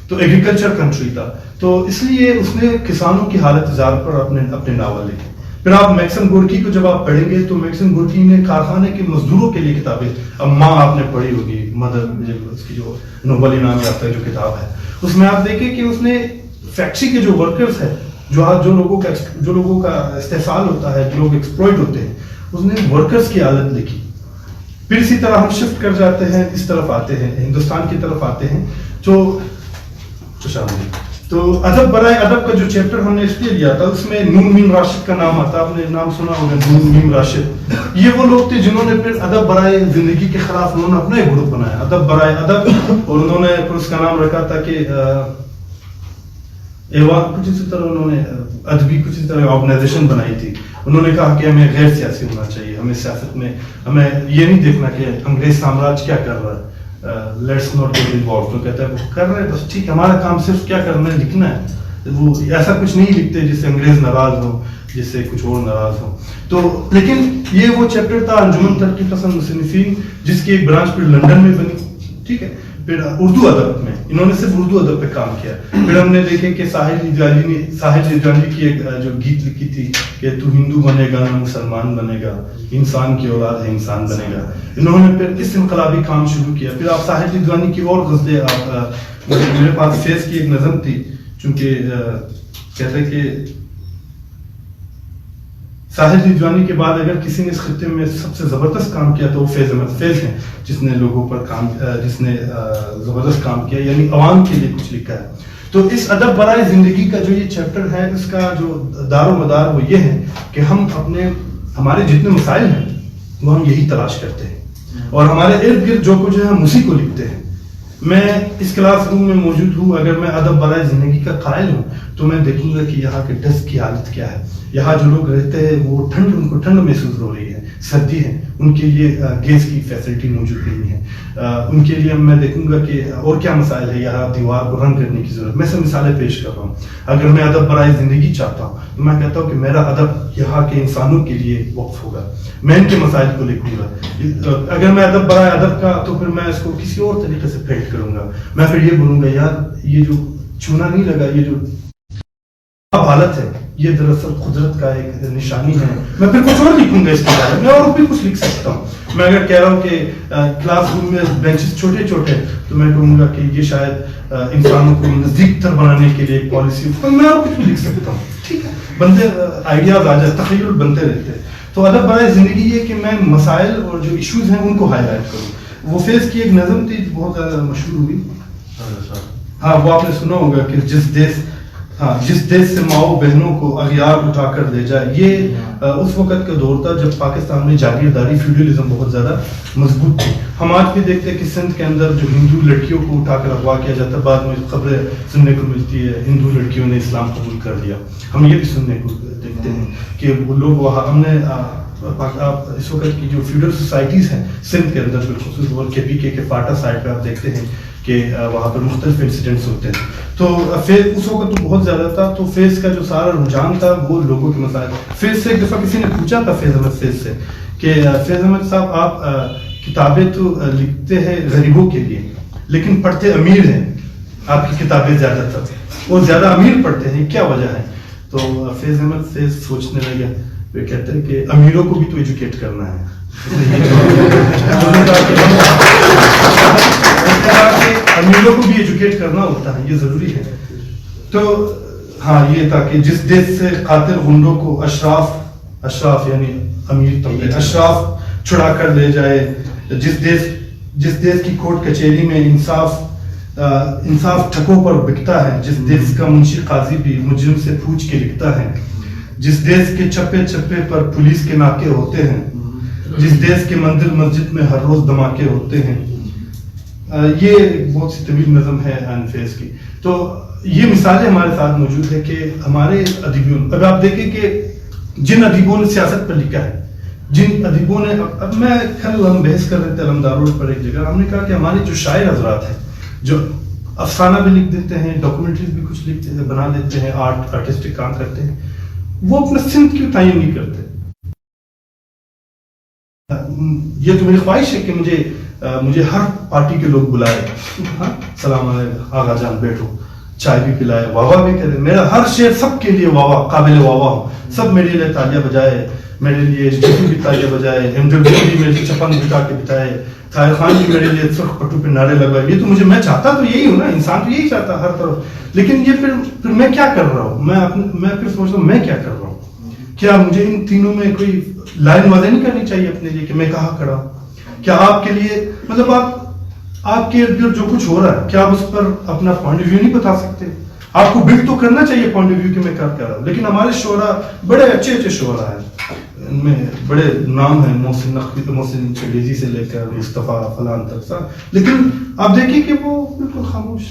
Speaker 2: تو ایگریکلچر کنٹری تھا. تو اس لیے اس نے کسانوں کی حالت زار پر اپنے ناول لکھے. پھر آپ میکسم گورکی کو جب آپ پڑھیں گے تو میکسم گورکی نے کارخانے کے مزدوروں کے لیے کتابیں، اب ماں آپ نے پڑھی ہوگی، مدر، اس کی جو نوبل انعام یافتہ جو کتاب ہے، اس میں آپ دیکھیں کہ اس نے فیکٹری کے جو ورکرز ہیں، جو لوگوں کا استحصال ہوتا ہے، جو لوگ ایکسپلوئٹ ہوتے ہیں، اس نے ورکرز کی حالت لکھی. پھر اسی طرح ہم شفٹ کر جاتے ہیں، اس طرف آتے ہیں، ہندوستان کی طرف آتے ہیں. تو ادب برائے ادب کا جو چیپٹر ہم نے اس لیے لیا تھا، اس میں نون میم راشد کا نام آتا. آپ نے نام سنا ہوگا، نون میم راشد. یہ وہ لوگ تھے جنہوں نے پھر ادب برائے زندگی کے خلاف انہوں نے اپنا ایک گروپ بنایا، ادب برائے ادب، اور انہوں نے پھر اس کا نام رکھا تھا کہ کچھ اسی طرح انہوں نے ادبی کچھ اسی طرح آرگنائزیشن بنائی تھی. انہوں نے کہا کہ ہمیں غیر سیاسی ہونا چاہیے، ہمیں سیاست میں ہمیں یہ نہیں دیکھنا کہ انگریز سامراج کیا کر رہا ہے، لیٹس ناٹ گیٹ انوالوڈ. تو کہتا ہے وہ کر رہے ہیں بس ٹھیک ہے، ہمارا کام صرف کیا کرنا ہے، لکھنا ہے. وہ ایسا کچھ نہیں لکھتے جس سے انگریز ناراض ہو، جس سے کچھ اور ناراض ہو. تو لیکن یہ وہ چیپٹر تھا انجمن ترقی پسند مصنفین، جس کی ایک برانچ پھر لنڈن میں بنی. ٹھیک ہے. پھر اردو ادب میں انہوں نے صرف اردو ادب پہ کام کیا. پھر ہم نے دیکھے کہ ساحل ریجوانی کی ایک جو گیت لکھی تھی کہ تو ہندو بنے گا نہ مسلمان بنے گا، انسان کی اولاد ہے انسان بنے گا. انہوں نے پھر اس انقلابی کام شروع کیا. پھر آپ ساحل ریجوانی کی اور غزلیں، آپ میرے پاس فیض کی ایک نظم تھی، چونکہ کہتے کہ ساحل ریجوانی کے بعد اگر کسی نے اس خطے میں سب سے زبردست کام کیا تو وہ فیض احمد فیض ہیں، جس نے لوگوں پر جس نے زبردست کام کیا، یعنی عوام کے لیے کچھ لکھا ہے. تو اس ادب برائے زندگی کا جو یہ چیپٹر ہے، اس کا جو دار و مدار وہ یہ ہے کہ ہم ہمارے جتنے مسائل ہیں وہ ہم یہی تلاش کرتے ہیں، اور ہمارے ارد گرد جو کچھ ہے ہم اسی کو لکھتے ہیں. میں اس کلاس روم میں موجود ہوں، اگر میں ادب برائے زندگی کا قائل ہوں تو میں دیکھوں گا کہ یہاں کے ڈسٹ کی حالت کیا ہے. یہاں جو لوگ رہتے ہیں وہ ان کو ٹھنڈ محسوس ہو رہی ہے، سردی ہے، ان کے لیے گیس کی فیسلٹی موجود نہیں ہے. ان کے لیے میں دیکھوں گا کہ اور کیا مسائل ہے. یہاں دیوار کو رنگ کرنے کی ضرورت. میں سے مثالیں پیش کر رہا ہوں. اگر میں ادب برائے زندگی چاہتا ہوں تو میں کہتا ہوں کہ میرا ادب یہاں کے انسانوں کے لیے وقف ہوگا، میں ان کے مسائل کو لکھوں گا. اگر میں ادب برائے ادب کا تو پھر میں اس کو کسی اور طریقے سے پیٹ کروں گا. میں پھر یہ بولوں گا یار یہ جو چونا نہیں لگا، یہ جو حالت ہے، یہ دراصل قدرت کا ایک نشانی ہے. میں پھر کچھ اور لکھوں گا اس کے بارے میں، اور بھی کچھ لکھ سکتا ہوں. میں اگر کہہ رہا ہوں کہ کلاس روم میں بینچز چھوٹے چھوٹے تو میں کہوں گا کہ یہ شاید انسانوں کو نزدیک تر بنانے کے لیے ایک پالیسی، میں اور کچھ بھی لکھ سکتا ہوں. ٹھیک ہے، بندے آئیڈیاز آ جائے، تخیل بنتے رہتے ہیں. تو ادب برائے زندگی یہ کہ میں مسائل اور جو ایشوز ہیں ان کو ہائی لائٹ کروں. وہ فیض کی ایک نظم تھی بہت زیادہ مشہور ہوئی، ہاں وہ آپ نے سنا ہوگا کہ جس دیش سے ماؤں بہنوں کو اغیار اٹھا کر لے جائے. یہ اس وقت کا دور تھا جب پاکستان میں جاگیرداری فیوڈلزم بہت زیادہ مضبوط تھی. ہم آج بھی دیکھتے ہیں کہ سندھ کے اندر جو ہندو لڑکیوں کو اٹھا کر اغوا کیا جاتا ہے، بعد میں خبریں سننے کو ملتی ہے ہندو لڑکیوں نے اسلام قبول کر لیا. ہم یہ بھی سننے کو دیکھتے ہیں کہ وہ لوگ وہاں ہم نے آپ اس وقت کی جو فیوڈل سوسائٹیز ہیں سندھ کے اندر بالخصوص اور کے پی کے فاٹا سائڈ پہ آپ دیکھتے ہیں کہ وہاں پر مختلف انسیڈنٹس ہوتے ہیں. تو فیض اس وقت تو بہت زیادہ تھا. تو فیض کا جو سارا رجحان تھا وہ لوگوں کے مسائل. فیض سے ایک دفعہ کسی نے پوچھا تھا فیض احمد سے کہ فیض احمد صاحب آپ کتابیں تو لکھتے ہیں غریبوں کے لیے لیکن پڑھتے امیر ہیں، آپ کی کتابیں زیادہ تر اور زیادہ امیر پڑھتے ہیں، کیا وجہ ہے؟ تو فیض احمد سے سوچنے لگے، وہ کہتے ہیں کہ امیروں کو بھی تو ایجوکیٹ کرنا ہے. امیروں کو بھی ایجوکیٹ کرنا ہوتا ہے، یہ ضروری ہے. تو ہاں یہ تھا کہ جس دیش سے قاتل غنڈوں کو اشراف یعنی امیر طبقے اشراف چھڑا کر لے جائے، جس دیش کی کورٹ کچہری میں انصاف ٹھگوں پر بکتا ہے، جس دیش کا منشی قاضی بھی مجرم سے پوچھ کے لکھتا ہے، جس دیش کے چپے چپے پر پولیس کے ناکے ہوتے ہیں، جس دیش کے مندر مسجد میں ہر روز دھماکے ہوتے ہیں. یہ بہت سی طویل نظم ہے فیض کی. تو یہ مثالیں ہمارے ساتھ موجود ہے کہ ہمارے ادیبوں، اب آپ دیکھیں کہ جن ادیبوں نے سیاست پر لکھا ہے جن ادیبوں نے اب میں کل ہم بحث کر رہے تھے علمدار روڈ پر ایک جگہ، ہم نے کہا کہ ہمارے جو شاعر حضرات ہیں جو افسانہ بھی لکھ دیتے ہیں، ڈاکومنٹریز بھی کچھ لکھتے ہیں، بنا لیتے ہیں، آرٹسٹک کام کرتے ہیں، وہ اپنا سمت کیوں تعین نہیں کرتے؟ یہ تو میری خواہش ہے کہ مجھے ہر پارٹی کے لوگ بلائے، سلام علیکم آغا جان بیٹھو، چائے بھی پلائے، واہ واہ بھی کرے، میرا ہر شعر سب کے لیے واہ واہ قابل واہ واہ ہو، سب میرے لیے تالیاں بجائے، میرے لیے بھی تالیاں بجائے، بھی میرے لیے چپن بٹا کے بتائے، طاہر خان بھی میرے لیے سرخ پٹو پہ نعرے لگائے. یہ تو میں چاہتا تو یہی ہوں نا، انسان تو یہی چاہتا ہر طرف. لیکن یہ پھر میں کیا کر رہا ہوں؟ میں پھر سوچتا ہوں میں کیا کر رہا ہوں؟ کیا مجھے ان تینوں میں کوئی لائن واضح نہیں کرنی چاہیے اپنے لیے کہ میں کہاں کھڑا ہوں؟ کیا آپ کے لیے مطلب آپ کے ارد گرد جو کچھ ہو رہا ہے کیا آپ اس پر اپنا پوائنٹ آف ویو نہیں بتا سکتے؟ آپ کو بلڈ تو کرنا چاہیے پوائنٹ آف ویو کہ میں کیا کر رہا ہوں. لیکن ہمارے شعراء بڑے اچھے شعراء ہیں، ان میں بڑے نام ہیں، محسن نقوی تو محسن چنگیزی سے لے کر مصطفیٰ فلان تک سا، لیکن آپ دیکھیے کہ وہ بالکل خاموش.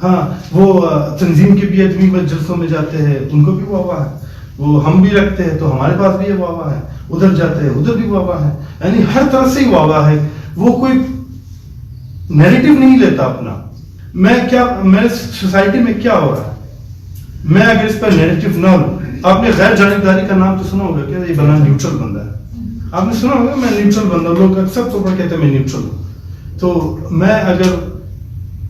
Speaker 2: ہاں وہ تنظیم کے بھی آدمی جلسوں میں جاتے ہیں، ان کو بھی واہ واہ ہے. وہ ہم بھی رکھتے ہیں تو ہمارے پاس بھی واہ واہ ہے، ادھر جاتے ہیں ادھر بھی واہ واہ ہے. یعنی ہر طرح سے ہی واہ واہ ہے. وہ کوئی نیریٹو نہیں لیتا اپنا. میرے سوسائٹی میں کیا ہو رہا ہے، میں اگر اس پر نیریٹو نہ لوں. آپ نے غیر جانبداری کا نام تو سنا ہوگا کہ یہ بنا نیوٹرل بندہ ہے. آپ نے سنا ہوگا میں نیوٹرل بندہ ہوں. لوگ اکثر طور پر کہتے ہیں میں نیوٹرل ہوں. تو میں اگر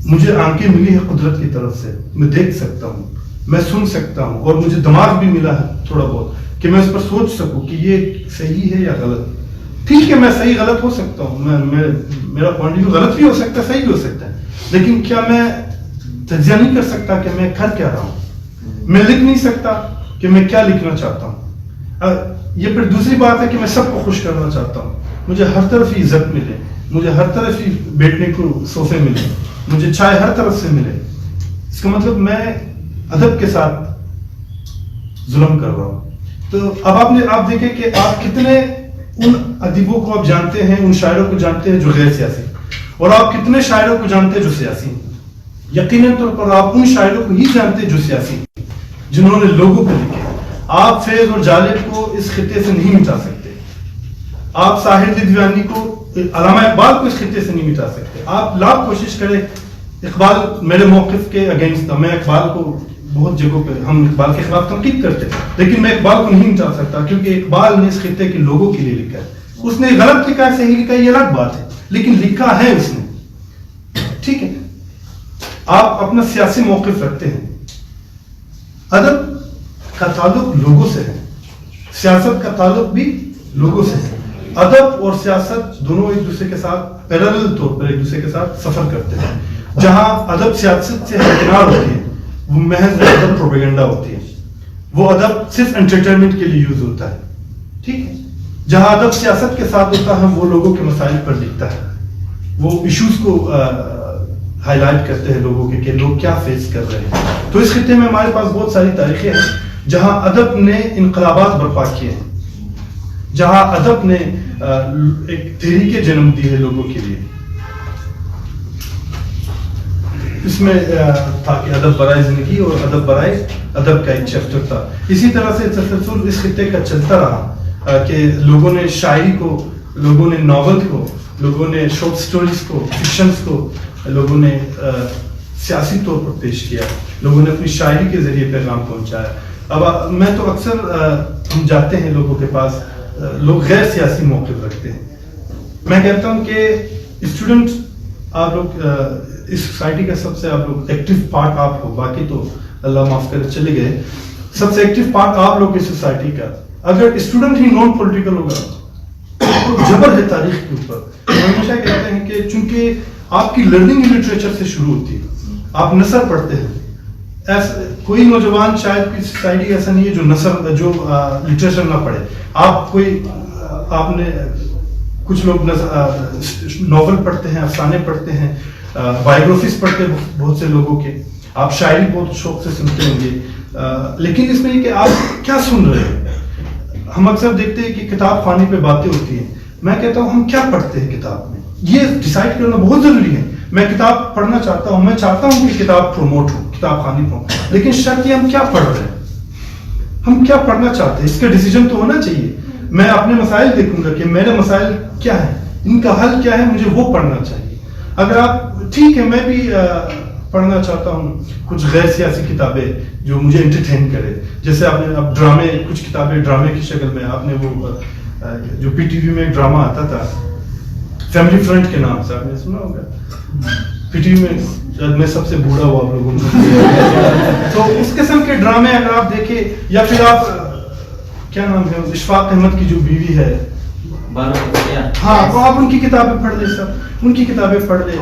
Speaker 2: مجھے آنکھیں ملی ہے قدرت کی طرف سے، میں دیکھ سکتا ہوں، میں سن سکتا ہوں، اور مجھے دماغ بھی ملا ہے تھوڑا بہت کہ میں اس پر سوچ سکوں کہ یہ صحیح ہے یا غلط. ٹھیک ہے میں صحیح غلط ہو سکتا ہوں، میرا پوائنٹ آف ویو غلط بھی ہو سکتا ہے، صحیح بھی ہو سکتا ہے، لیکن کیا میں تجزیہ نہیں کر سکتا کہ میں کر کیا رہا ہوں؟ میں لکھ نہیں سکتا کہ میں کیا لکھنا چاہتا ہوں؟ یہ پھر دوسری بات ہے کہ میں سب کو خوش کرنا چاہتا ہوں. مجھے ہر طرف ہی عزت ملے، مجھے ہر طرف ہی بیٹھنے کو صوفے ملے، مجھے چائے ہر طرف سے ملے. اس کا مطلب میں ادب کے ساتھ ظلم کر رہا ہوں. تو اب آپ دیکھیں کہ آپ کتنے ان ادیبوں کو آپ جانتے ہیں، ان شاعروں کو جانتے ہیں جو غیر سیاسی، اور آپ کتنے شاعروں کو جانتے ہیں جو سیاسی ہیں. یقیناً طور پر آپ ان شاعروں کو ہی جانتے ہیں جو سیاسی ہیں، جنہوں نے لوگوں کو لکھے. آپ فیض اور جالب کو اس خطے سے نہیں مٹا سکتے. آپ ساحر دیوانی کو، علامہ اقبال کو اس خطے سے نہیں مٹا سکتے. آپ لاکھ کوشش کریں. اقبال میرے موقف کے اگینسٹ تھا. میں اقبال کو بہت جگہوں پہ ہم اقبال کے خلاف تنقید کرتے ہیں، لیکن میں اقبال کو نہیں مٹا سکتا کیونکہ اقبال نے اس خطے کے لوگوں کے لیے لکھا ہے. اس نے غلط لکھا ہے، صحیح لکھا ہے، یہ الگ بات ہے، لیکن لکھا ہے اس نے. ٹھیک ہے، آپ اپنا سیاسی موقف رکھتے ہیں. ادب کا تعلق لوگوں سے ہے، سیاست کا تعلق بھی لوگوں سے ہے. ادب اور سیاست دونوں ایک دوسرے کے ساتھ پیرالل طور پر ایک دوسرے کے ساتھ سفر کرتے ہیں. جہاں ادب سیاست سے ہمکنار ہوتی ہے وہ محض ادب پروپیگنڈا ہوتی ہے. وہ ادب صرف انٹرٹینمنٹ کے لیے یوز ہوتا ہے. ٹھیک ہے، جہاں ادب سیاست کے ساتھ ہوتا ہے وہ لوگوں کے مسائل پر لکھتا ہے، وہ ایشوز کو ہائی لائٹ کرتے ہیں لوگوں کے کہ لوگ کیا فیس کر رہے ہیں. تو اس خطے میں ہمارے پاس بہت ساری تاریخیں ہیں جہاں ادب نے انقلابات برپا کیے ہیں، جہاں ادب نے ایک تحریک جنم دی ہے لوگوں کے لیے. اس میں تھا کہ ادب برائے زندگی اور ادب برائے ادب کا ایک چیپٹر تھا. اسی طرح سے تسلسل اس خطے کا چلتا رہا کہ لوگوں نے شاعری کو، لوگوں نے ناول کو، لوگوں نے شارٹ سٹوریز کو، فکشنز کو لوگوں نے سیاسی طور پر پیش کیا، لوگوں نے اپنی شاعری کے ذریعے پیغام پہنچایا. اب میں تو اکثر ہم جاتے ہیں لوگوں کے پاس، لوگ غیر سیاسی موقف رکھتے ہیں. میں کہتا ہوں کہ اسٹوڈنٹ آپ لوگ اس سوسائٹی کا سب سے آپ لوگ ایکٹیو پارٹ آپ ہو، باقی تو اللہ معاف کرے چلے گئے، سب سے ایکٹیو پارٹ آپ لوگ اس سوسائٹی کا. اگر اسٹوڈنٹ ہی نان پولیٹیکل ہوگا تو جبر ہے تاریخ کے اوپر. ہم ہمیشہ کہتے ہیں کہ چونکہ آپ کی لرننگ لٹریچر سے شروع ہوتی ہے، آپ نثر پڑھتے ہیں. کوئی نوجوان شاید کوئی سوسائٹی ایسا نہیں ہے جو نثر، جو لٹریچر نہ پڑھے. آپ نے کچھ لوگ ناول پڑھتے ہیں، افسانے پڑھتے ہیں، بایوگرافیز پڑھتے ہیں بہت سے لوگوں کے. آپ شاعری بہت شوق سے سنتے ہوں گے، لیکن اس میں یہ کہ آپ کیا سن رہے ہیں. ہم اکثر دیکھتے ہیں کہ کتاب خوانی پہ باتیں ہوتی ہیں. میں کہتا ہوں ہم کیا پڑھتے ہیں کتاب میں، یہ ڈیسائیڈ کرنا بہت ضروری ہے. میں کتاب پڑھنا چاہتا ہوں، میں چاہتا ہوں کہ کتاب پروموٹ ہو، کتاب خوانی ہو، لیکن شرط یہ ہم کیا پڑھ رہے ہیں، ہم کیا پڑھنا چاہتے ہیں، اس کا ڈیسیجن تو ہونا چاہیے. میں اپنے مسائل دیکھوں گا کہ میرے مسائل کیا ہے, ان کا حل کیا ہے, مجھے وہ پڑھنا چاہیے. اگر آپ ٹھیک ہے میں بھی پڑھنا چاہتا ہوں کچھ غیر سیاسی کتابیں جو مجھے انٹرٹین کرے, جیسے آپ نے اب ڈرامے, کچھ کتابیں ڈرامے کی شکل میں, آپ نے وہ جو پی ٹی وی میں ایک ڈرامہ آتا تھا فیملی فرنٹ کے نام سے, آپ نے سنا ہوگا, پی ٹی وی میں, شاید میں سب سے بوڑھا ہوا آپ لوگوں میں. تو اس قسم کے ڈرامے اگر آپ دیکھیں, یا پھر آپ کیا نام ہے اشفاق احمد کی جو بیوی ہے, ہاں وہ آپ ان کی کتابیں پڑھ لیں, سب ان کی کتابیں پڑھ لیں,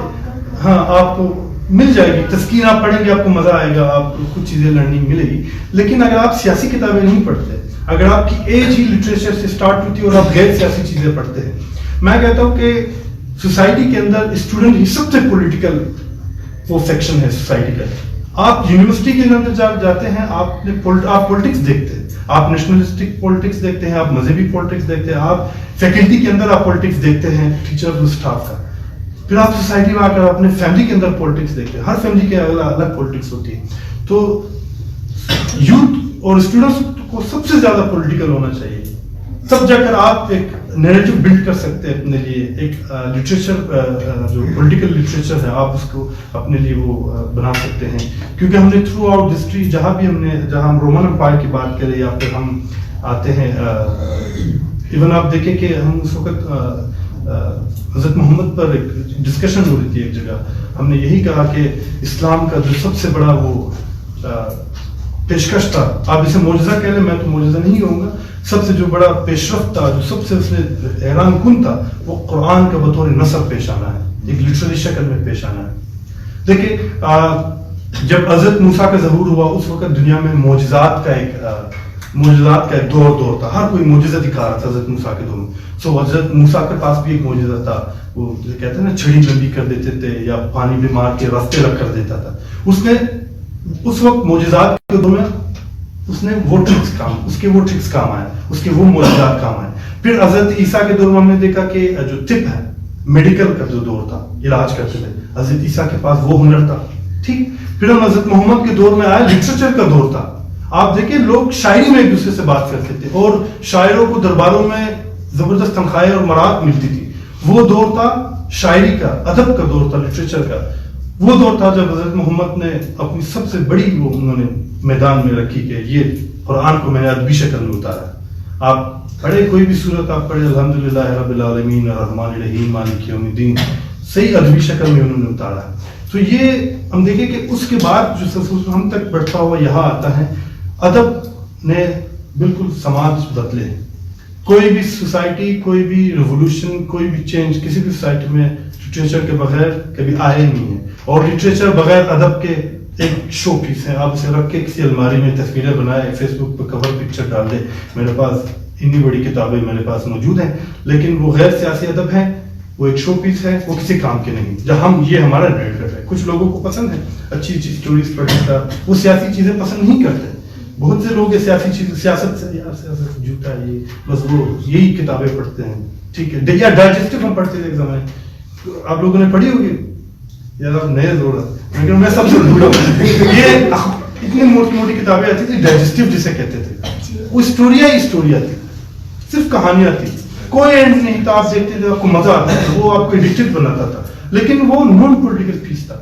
Speaker 2: ہاں آپ کو مل جائے گی تسکین, آپ پڑھیں گے آپ کو مزہ آئے گا, آپ کو کچھ چیزیں لرننگ ملے گی. لیکن اگر آپ سیاسی کتابیں نہیں پڑھتے, اگر آپ کی ایج ہی لٹریچر سے سٹارٹ ہوتی ہے اور آپ غیر سیاسی چیزیں پڑھتے ہیں, میں کہتا ہوں کہ سوسائٹی کے اندر اسٹوڈنٹ ہی سب سے پولیٹیکل وہ سیکشن ہے سوسائٹی کا. آپ یونیورسٹی کے اندر جاتے ہیں, آپ پولیٹکس دیکھتے ہیں, آپ نیشنلسٹک پولیٹکس دیکھتے ہیں, آپ مذہبی پولیٹکس دیکھتے ہیں, آپ فیکلٹی کے اندر آپ پولیٹکس دیکھتے ہیں, ٹیچر اور اسٹاف کا. پھر آپ سوسائٹی میں آ کر اپنے فیملی کے اندر پولیٹکس دیکھتے ہیں, ہر فیملی کے الگ پولیٹکس ہوتی ہے. تو یوتھ اور اسٹوڈنٹس کو سب سے زیادہ پولیٹیکل ہونا چاہیے, تب جا کر آپ ایک نیریٹو بلڈ کر سکتے ہیں اپنے لیے, ایک لٹریچر جو پولیٹیکل لٹریچر ہے آپ اس کو اپنے لیے وہ بنا سکتے ہیں. کیونکہ ہم نے تھرو آؤٹ ہسٹری جہاں ہم رومن امپائر کی بات کریں, یا پھر ہم آتے ہیں ایون آپ دیکھیں کہ ہم اس وقت حضرت محمد پر ایک ڈسکشن ہو رہی تھی ایک جگہ, ہم نے یہی کہا کہ اسلام کا جو سب سے بڑا وہ پیشکش تھا, آپ اسے معجزہ کہہ لیں, میں تو معجزہ نہیں کہوں گا, سب سے جو بڑا پیش رفت تھا, جو سب سے اس نے حیران کن تھا, وہ قرآن کا بطور نثر پیش آنا ہے, ایک لٹریری شکل میں پیش آنا ہے. دیکھیں جب حضرت موسیٰ کا ظہور ہوا اس وقت دنیا میں معجزات کا ایک دور تھا, ہر کوئی معجزہ دکھا رہا تھا حضرت موسیٰ کے دور میں. سو حضرت موسیٰ کے پاس بھی ایک معجزہ تھا, وہ کہتے ہیں نا چھڑی لمبی کر دیتے تھے یا پانی میں مار کے راستے رکھ کر دیتا تھا. اس نے اس وقت معجزات کے دور میں اس نے وہ ٹرکس کام آئے, اس کے وہ معجزات کام آئے. پھر حضرت عیسیٰ کے دور میں ہم نے دیکھا کہ جو طب ہے, میڈیکل کا جو دور تھا, علاج کرتے تھے, حضرت عیسیٰ کے پاس وہ ہنر تھا. ٹھیک, پھر ہم حضرت محمد کے دور میں آئے, لٹریچر کا دور تھا. آپ دیکھیں لوگ شاعری میں ایک دوسرے سے بات کرتے تھے, اور شاعروں کو درباروں میں زبردست تنخواہیں اور مراد ملتی تھی. وہ دور تھا شاعری کا, ادب کا دور تھا, لٹریچر کا. وہ دور تھا جب حضرت محمد نے اپنی سب سے بڑی وہ انہوں نے میدان میں رکھی کہ یہ قرآن کو میں نے ادبی شکل میں اتارا. آپ پڑھے کوئی بھی صورت آپ پڑھے, الحمدللہ رب العالمین الرحمن الرحیم مالک یوم الدین, صحیح ادبی شکل میں انہوں نے اتارا. تو یہ ہم دیکھیں کہ اس کے بعد جو سلسلہ ہم تک بڑھتا ہوا یہاں آتا ہے, ادب نے بالکل سماج بدلے. کوئی بھی سوسائٹی, کوئی بھی ریولوشن, کوئی بھی چینج کسی بھی سوسائٹی میں لٹریچر کے بغیر کبھی آئے نہیں ہے. اور لٹریچر بغیر ادب کے ایک شو پیس ہے, آپ اسے رکھ کے کسی الماری میں تصویریں بنائے, فیس بک پہ کور پکچر ڈال دے, میرے پاس اتنی بڑی کتابیں میرے پاس موجود ہیں, لیکن وہ غیر سیاسی ادب ہے, وہ ایک شو پیس ہے, وہ کسی کام کے نہیں. جب یہ ہمارا ریلیٹڈ ہے, کچھ لوگوں کو پسند ہے اچھی اچھی اسٹوریز پڑھنے کا, وہ سیاسی چیزیں پسند نہیں کرتے. بہت سے لوگ سیاسی چیز, سیاست سے یار سیاست جھوٹا ہے, یہ بس وہ یہی کتابیں پڑھتے ہیں. ٹھیک ہے, یا ڈائجسٹو ہم پڑھتے تھے ایک زمانے, آپ لوگوں نے پڑھی ہوگی یار, آپ نئے زور لیکن میں سب سے بھولا ہوں. یہ اتنی موٹی موٹی کتابیں آتی تھی, ڈائجسٹو جسے کہتے تھے, وہ اسٹوریاں تھی, صرف کہانیاں تھی, کوئی اینڈ نہیں تھا. آپ دیکھتے تھے آپ کو مزہ آتا تھا, وہ آپ کو ایڈکٹڈ بناتا تھا, لیکن وہ نان پولیٹیکل پیس تھا.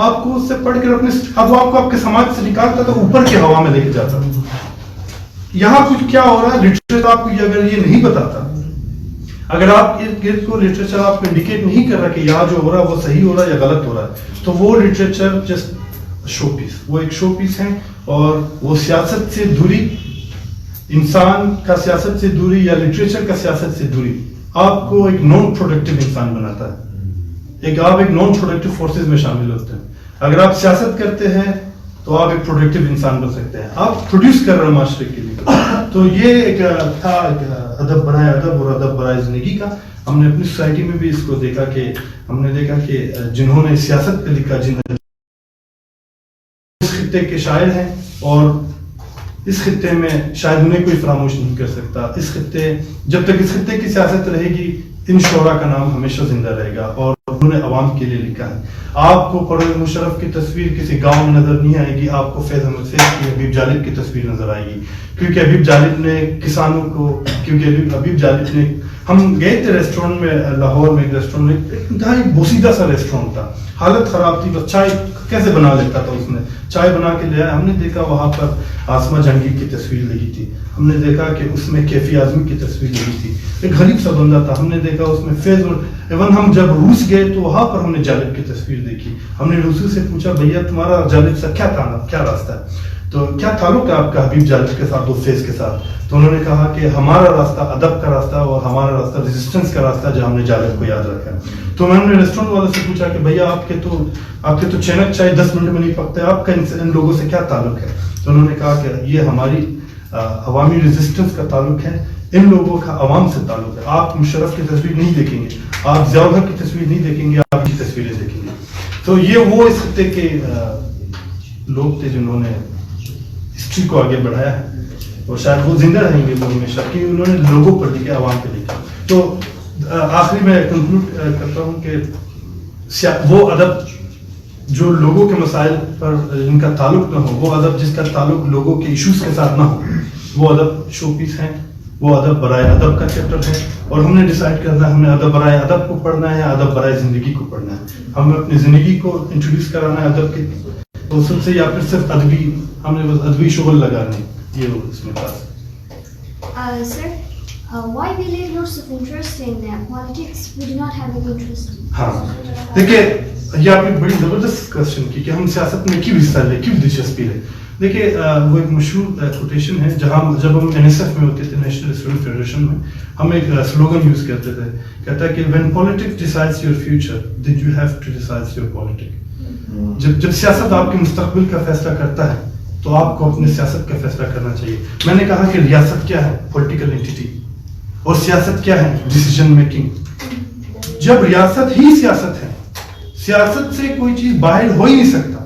Speaker 2: آپ کو اس سے پڑھ کر اپنے اب آپ کو آپ کے سماج سے نکالتا تھا, اوپر کی ہوا میں لے کے جاتا تھا. یہاں کچھ کیا ہو رہا ہے, لٹریچر آپ کو اگر یہ نہیں بتاتا, اگر آپ ارد گرد کو لٹریچر آپ کو انڈیکیٹ نہیں کر رہا کہ یہاں جو ہو رہا ہے وہ صحیح ہو رہا ہے یا غلط ہو رہا ہے, تو وہ لٹریچر جسٹ شو پیس, وہ ایک شو پیس ہے. اور وہ سیاست سے دوری, انسان کا سیاست سے دوری یا لٹریچر کا سیاست سے دوری آپ کو ایک نان پروڈکٹیو انسان بناتا ہے. آپ ایک نان پروڈکٹیو فورسز میں شامل ہوتے ہیں. اگر آپ سیاست کرتے ہیں تو آپ ایک پروڈکٹیو انسان بن سکتے ہیں, آپ پروڈیوس کر رہے ہیں معاشرے کے لیے. تو یہ ایک تھا ادب برائے ادب اور ادب برائے زندگی کا. ہم نے اپنی سوسائٹی میں بھی اس کو دیکھا کہ ہم نے دیکھا کہ جنہوں نے سیاست پہ لکھا, جنہوں اس خطے کے شاعر ہیں, اور اس خطے میں شاید انہیں کوئی فراموش نہیں کر سکتا. جب تک اس خطے کی سیاست رہے گی, ان شعراء کا نام ہمیشہ زندہ رہے گا, اور انہوں نے عوام کے لیے لکھا ہے. آپ کو پرویز مشرف کی تصویر کسی گاؤں میں نظر نہیں آئے گی, آپ کو فیض احمد فیض کی, حبیب جالب کی تصویر نظر آئے گی, کیونکہ حبیب جالب نے کسانوں کو کیونکہ ابھی جالب نے ہم گئے تھے ریسٹورینٹ میں لاہور میں ایک ریسٹورینٹ میں ایک انتہائی بوسیدہ سا ریسٹورینٹ تھا, حالت خراب تھی, بس چائے کیسے بنا لیتا تھا, اس نے چائے بنا کے لے آیا. ہم نے دیکھا وہاں پر آسمہ جہانگیر کی تصویر لگی تھی, ہم نے دیکھا کہ اس میں کیفی اعظمی کی تصویر لگی تھی, ایک غریب سا بندہ تھا, ہم نے دیکھا اس میں فیض. ایون ہم جب روس گئے تو وہاں پر ہم نے جالب کی تصویر دیکھی. ہم نے روسی سے پوچھا بھیا تمہارا جالب سے کیا راستہ ہے, تو کیا تعلق ہے آپ کا حبیب جالب کے ساتھ, وہ فیض کے ساتھ؟ تو انہوں نے کہا کہ ہمارا راستہ ادب کا راستہ اور ہمارا راستہ ریزسٹنس کا راستہ جو ہم نے جالب کو یاد رکھا ہے. تو میں نے ریسٹورینٹ والے سے پوچھا کہ بھیا آپ کے تو چینک چائے 10 منٹ میں نہیں پکتے, آپ کا ان لوگوں سے کیا تعلق ہے؟ تو انہوں نے کہا کہ یہ ہماری عوامی ریزسٹنس کا تعلق ہے, ان لوگوں کا عوام سے تعلق ہے. آپ مشرف کی تصویر نہیں دیکھیں گے, آپ ضیاء الحق کی تصویر نہیں دیکھیں گے, آپ کی تصویریں دیکھیں گے. تو یہ وہ اس خطے کے لوگ تھے جنہوں نے ہسٹری کو آگے بڑھایا ہے, اور شاید وہ زندہ رہیں گے لوگوں میں شک, کہ انہوں نے لوگوں پر لکھا, عوام پہ لکھا. تو آخری میں کنکلوڈ کرتا ہوں کہ وہ ادب جو لوگوں کے مسائل پر جن کا تعلق نہ ہو, وہ ادب جس کا تعلق لوگوں کے ایشوز کے ساتھ نہ ہو, وہ ادب شو پیس ہیں, وہ ادب برائے ادب کا چیپٹر ہے. اور ہم نے ڈیسائیڈ کرنا ہے ہم نے ادب برائے ادب کو پڑھنا ہے یا ادب برائے زندگی کو پڑھنا ہے. ہمیں اپنی زندگی کو انٹروڈیوس کرانا ہے ادب کے اصول سے, یا پھر صرف ادبی ہم نے بس ادبی شغل لگانے, یہ اس میں پاس.
Speaker 4: Sir, why we take lots of interest in politics? We do not have any interest.
Speaker 2: ہاں دیکھیے, یہ آپ نے بڑی زبردست کوشچن کی کہ ہم سیاست میں کیوں حصہ لیں, کیوں دلچسپی لیں. دیکھیے وہ ایک مشہور کوٹیشن ہے, جہاں جب ہم NSF میں ہوتے تھے, نیشنل اسٹوڈنٹ فیڈریشن میں, ہم ایک سلوگن یوز کرتے تھے, کہتا ہے کہ when politics decides your future, then you have to decide your politics. جب سیاست آپ کے مستقبل کا فیصلہ کرتا ہے تو آپ کو اپنے سیاست کا فیصلہ کرنا چاہیے. میں نے کہا کہ ریاست کیا ہے, پولیٹیکل انٹیٹی, اور سیاست کیا ہے, ڈیسیژن میکنگ. جب ریاست ہی سیاست ہے, سیاست سے کوئی چیز باہر ہو ہی نہیں سکتا.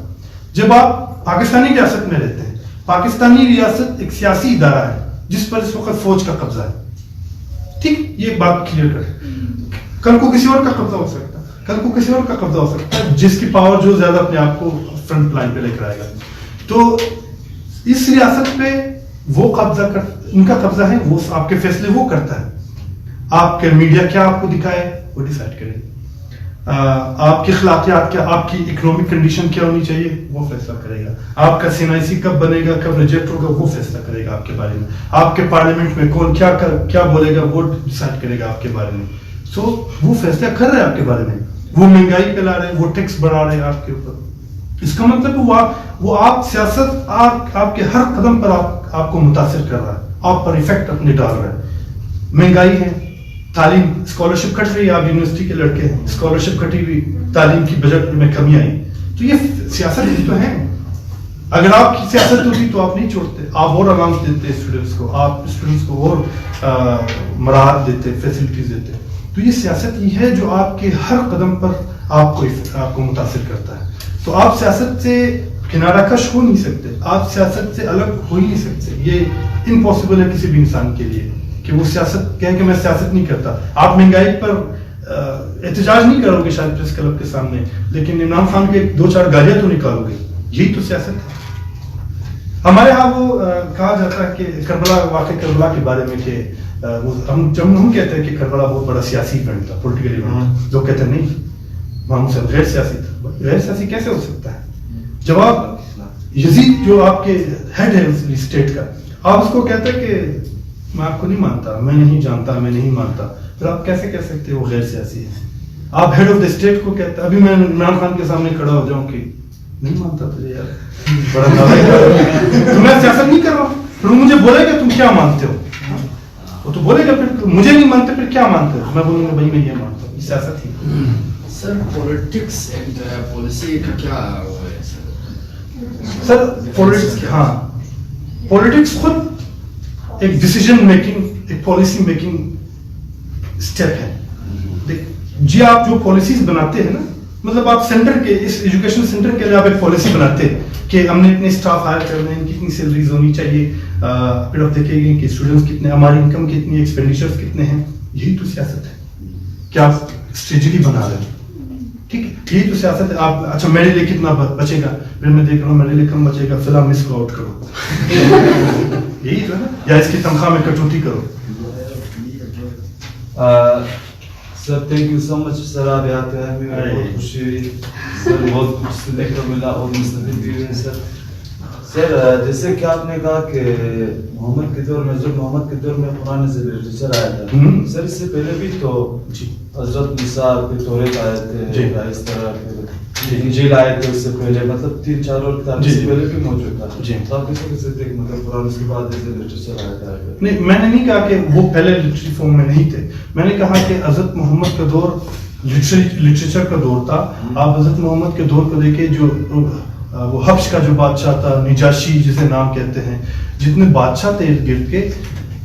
Speaker 2: جب آپ پاکستانی ریاست میں رہتے ہیں, پاکستانی ریاست ایک سیاسی ادارہ ہے جس پر اس وقت فوج کا قبضہ ہے, ٹھیک, یہ بات کلیئر کریں. کل کو کسی اور کا قبضہ ہو سکتا ہے, کل کو کسی اور کا قبضہ ہو سکتا ہے, جس کی پاور جو زیادہ اپنے آپ کو فرنٹ لائن پہ لے کر آئے گا. تو اس ریاست پہ وہ قبضہ ان کا قبضہ ہے, وہ آپ کے فیصلے وہ کرتا ہے. آپ کے میڈیا کیا آپ کو دکھائے وہ ڈیسائیڈ کرے, آپ کی اخلاقیات کیا, آپ کی اکنامک کنڈیشن کیا ہونی چاہیے وہ فیصلہ کرے گا. آپ کا CNIC کب بنے گا, کب ریجیکٹ ہوگا, وہ فیصلہ کرے گا آپ کے بارے میں. آپ کے پارلیمنٹ میں کون کیا بولے گا وہ ڈیسائیڈ کرے گا آپ کے بارے میں. سو وہ فیصلہ کر رہے ہیں آپ کے بارے میں, وہ مہنگائی پھیلا رہے ہیں, وہ ٹیکس بڑھا رہے ہیں آپ کے اوپر. اس کا مطلب وہ آپ سیاست آپ کے ہر قدم پر آپ کو متاثر کر رہا ہے, آپ پر ایفیکٹ اپنے ڈال رہا ہے. مہنگائی ہے, تعلیم, اسکالرشپ کٹ رہی ہے, آپ یونیورسٹی کے لڑکے ہیں, اسکالرشپ کٹی ہوئی, تعلیم کی بجٹ میں کمی آئی, تو یہ سیاست ہی تو ہے. اگر آپ کی سیاست ہوتی تو آپ نہیں چھوڑتے, آپ اور الاؤنس دیتے اسٹوڈنٹس کو, آپ اسٹوڈنٹس کو اور مراحت دیتے, فیسلٹیز دیتے. تو یہ سیاست ہی ہے جو آپ کے ہر قدم پر آپ کو متاثر کرتا ہے. تو آپ سیاست سے کنارہ کش ہو نہیں سکتے, آپ سیاست سے الگ ہو ہی نہیں سکتے. یہ امپاسبل ہے کسی بھی انسان کے لیے کہ وہ سیاست کہیں کہ میں سیاست نہیں کرتا. آپ مہنگائی پر احتجاج نہیں کرو گے شاید پریس کلب کے سامنے, لیکن عمران خان کے 2-4 گالیاں تو نکالو گے, یہی تو سیاست ہے. ہمارے ہاں وہ کہا جاتا ہے کہ کربلا کے بارے میں کہ ہم کہتے ہیں کہ کربلا بہت بڑا سیاسی ایونٹ تھا, پولیٹیکل ایونٹ. لوگ کہتے ہیں نہیں, محمود صاحب غیر سیاسی تھا. غیر سیاسی کیسے ہو سکتا ہے جب آپ یزید جو آپ کے ہیڈ ہے اسٹیٹ کا, آپ اس کو کہتے ہیں کہ میں آپ کو نہیں مانتا, میں نہیں جانتا, میں نہیں مانتا, پھر آپ کیسے کہہ سکتے وہ غیر سیاسی ہے؟ آپ ہیڈ آف دا اسٹیٹ کو کہتے ہیں. ابھی میں عمران خان کے سامنے کھڑا ہو جاؤں کہ نہیں مانتا تجھے یار, بڑا تو میں سیاست نہیں کر رہا ہوں. پھر وہ مجھے بولے گا تم کیا مانتے ہو, وہ تو بولے گا پھر مجھے نہیں مانتے پھر کیا مانتے ہو, میں بولوں گا بھائی میں یہ مانتا ہوں, سیاست ہی.
Speaker 5: سر پولیٹکس اینڈ پالیسی کا کیا وہ ہے
Speaker 2: سر؟ پولیٹکس, ہاں, پولیٹکس خود ایک ڈیسیژن میکنگ, ایک پالیسی میکنگ اسٹیپ ہے. جی آپ جو پالیسیز بناتے ہیں نا, مطلب آپ سینٹر کے, اس ایجوکیشن سینٹر کے لیے آپ ایک پالیسی بناتے ہیں کہ ہم نے اتنے اسٹاف ہائر کرنے ہیں, کتنی سیلریز ہونی چاہیے, پھر آپ دیکھیں گے کہ اسٹوڈنٹس کتنے, ہماری انکم کتنی, ایکسپینڈیچرز کتنے ہیں. یہی تو سیاست ہے کہ آپ اسٹریٹجی بنا رہے ہیں. ٹھیک ہے, یہی تو سیاست ہے. آپ اچھا میرے لیے کتنا بچے گا, پھر میں دیکھ رہا ہوں میرے لیے کم بچے گا, فی الحال مس کو آؤٹ کرو. یہی تو ہے نا, یا اس کی تنخواہ میں کٹوتی کرو.
Speaker 6: سر تھینک یو سو مچ سر, آپ یہاں پہ آئے, مجھے بہت خوشی ہوئی سر, بہت کچھ سیکھنے کو ملا اور مستفید بھی ہوئے سر. سر جیسے کہ آپ نے کہا کہ محمد کے دور میں, حضرت محمد کے دور میں قرآن سے لٹریچر آیا تھا سر, اس سے پہلے بھی تو حضرت موسیٰ کے توریت آئے تھے, اس طرح انجیل آئے تھے اس سے پہلے, مطلب 3-4 اور کتاب اس سے پہلے بھی موجود تھا. تو آپ کیسے کہتے ہیں مطلب قرآن اس کے بعد ایسے لٹریچر آیا تھا؟
Speaker 2: نہیں, میں نے نہیں کہا کہ وہ پہلے لٹریچر فارم میں نہیں تھے, میں نے کہا کہ حضرت محمد کا دور لٹریچر کا دور تھا. آپ حضرت محمد کے دور کو دیکھیں, جو وہ حبش کا جو بادشاہ تھا, نجاشی جسے نام کہتے ہیں, جتنے بادشاہ تھے ارد گرد کے,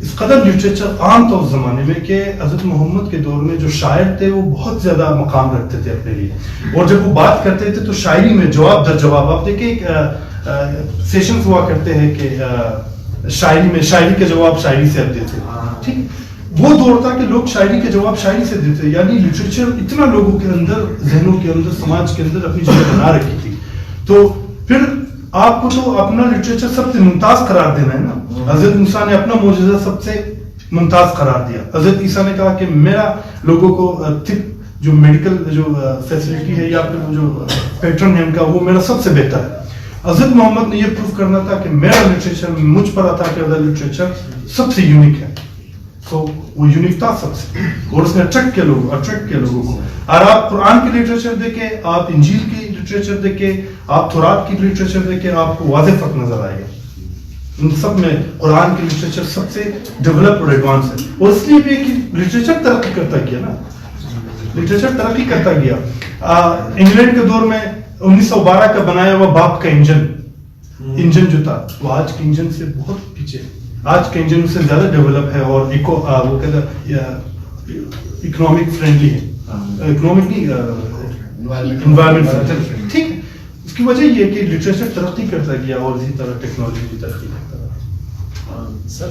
Speaker 2: اس قدر لٹریچر عام تھا اس زمانے میں کہ حضرت محمد کے دور میں جو شاعر تھے وہ بہت زیادہ مقام رکھتے تھے اپنے لیے, اور جب وہ بات کرتے تھے تو شاعری میں جواب در جواب, آپ دیکھیں سیشنز ہوا کرتے ہیں کہ شاعری کے جواب شاعری سے دیتے تھے. ٹھیک, وہ دور تھا کہ لوگ شاعری کے جواب شاعری سے دیتے, یعنی لٹریچر اتنا لوگوں کے اندر, ذہنوں کے اندر, سماج کے اندر اپنی جگہ بنا رکھی تھی. تو پھر آپ کو تو اپنا لٹریچر سب سے ممتاز قرار دینا ہے نا. حضرت موسیٰ نے اپنا معجزہ سب سے ممتاز قرار دیا. حضرت عیسیٰ نے کہا کہ میرا لوگوں کو طب جو میڈیکل جو فیسلٹی ہے یا پھر جو پیٹرن ہے ان کا, وہ میرا سب سے بہتر ہے. حضرت محمد نے یہ پروف کرنا تھا کہ میرا لٹریچر, مجھ پر عطا کردہ لٹریچر سب سے یونیک ہے. تو وہ یونیک تھا سب سے, اور اس نے اٹریکٹ کیا لوگوں کو. اور آپ قرآن کی لٹریچر دیکھیں, آپ انجیل کی لٹریچر دیکھیں, آپ تورات کی لٹریچر دیکھیں, آپ کو واضح فرق نظر آئے گا. ان سب میں قرآن کی لٹریچر سب سے ڈیولپ اور ایڈوانس ہے, اور اس لیے بھی کہ لٹریچر ترقی کرتا گیا نا, لٹریچر ترقی کرتا گیا. انگلینڈ کے دور میں 1912 کا بنایا ہوا باپ کا انجن جو تھا, وہ آج کے انجن سے بہت پیچھے, آج کے انجن سے زیادہ ڈیولپ ہے, اور وہ کہتے ہیں اکنامک فرینڈلی ہے, اکنامک نہیں, انوائرمنٹ فرینڈلی. ٹھیک ہے, اس کی وجہ یہ ہے کہ لٹریچر ترقی کرتا گیا, اور اسی طرح ٹیکنالوجی بھی ترقی کرتا گیا.
Speaker 7: سر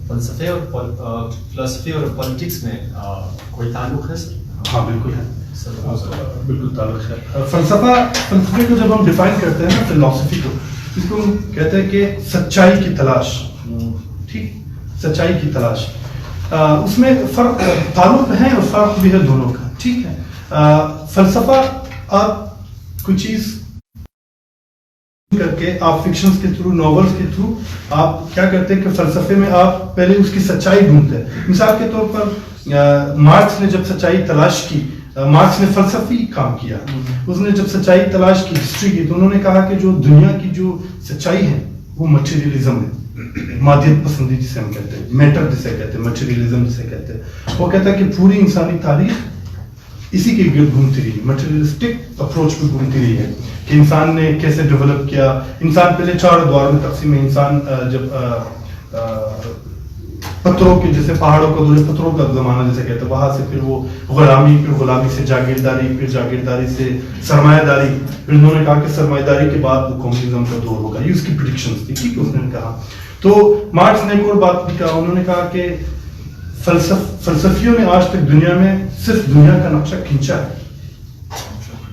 Speaker 7: فلسفے اور پالیٹکس میں کوئی تعلق ہے سر؟
Speaker 2: ہاں بالکل ہے, بالکل تعلق ہے. فلسفے کو جب ہم ڈیفائن کرتے ہیں نا, فلسفی کو, اس کو ہم کہتے ہیں کہ سچائی کی تلاش. ٹھیک, سچائی کی تلاش, اس میں فرق, تعلق ہے اور فرق بھی ہے دونوں کا. ٹھیک ہے, فلسفہ آپ کوئی چیز کر کے, آپ فکشنز کے تھرو, ناولز کے تھرو آپ کیا کرتے ہیں کہ فلسفے میں آپ پہلے اس کی سچائی ڈھونڈتے ہیں. مثال کے طور پر مارکس نے جب سچائی تلاش کی, مارکس نے فلسفی کام کیا, اس نے جب سچائی تلاش کی, ہسٹری کی, تو انہوں نے کہا کہ جو دنیا کی جو سچائی ہے وہ مٹیریلزم ہے, مادیت پسندی جسے ہم کہتے ہیں, میٹر جسے کہتے ہیں, مٹیریلزم جسے کہتے ہیں. وہ کہتا ہے کہ پوری انسانی تاریخ اسی کے گرد گھومتی رہی, مٹیریلسٹک اپروچ پہ گھومتی رہی ہے کہ انسان نے کیسے ڈیولپ کیا. انسان پہلے 4 ادوار میں تقسیم ہے. انسان جب پتھروں کے, جیسے پہاڑوں کا دور, پتھروں کا زمانہ جیسے کہتے ہیں, وہاں سے پھر وہ غلامی, پھر غلامی سے جاگیرداری, پھر جاگیرداری سے سرمایہ داری, پھر انہوں نے کہا کہ سرمایہ داری کے بعد وہ کمیونزم کا دور ہوگا. یہ اس کی پریڈکشنز تھی. ٹھیک ہے, اس نے کہا. تو مارکس نے ایک اور بات بھی کہا, انہوں نے کہا کہ فلسفیوں نے آج تک دنیا میں صرف دنیا کا نقشہ کھینچا ہے,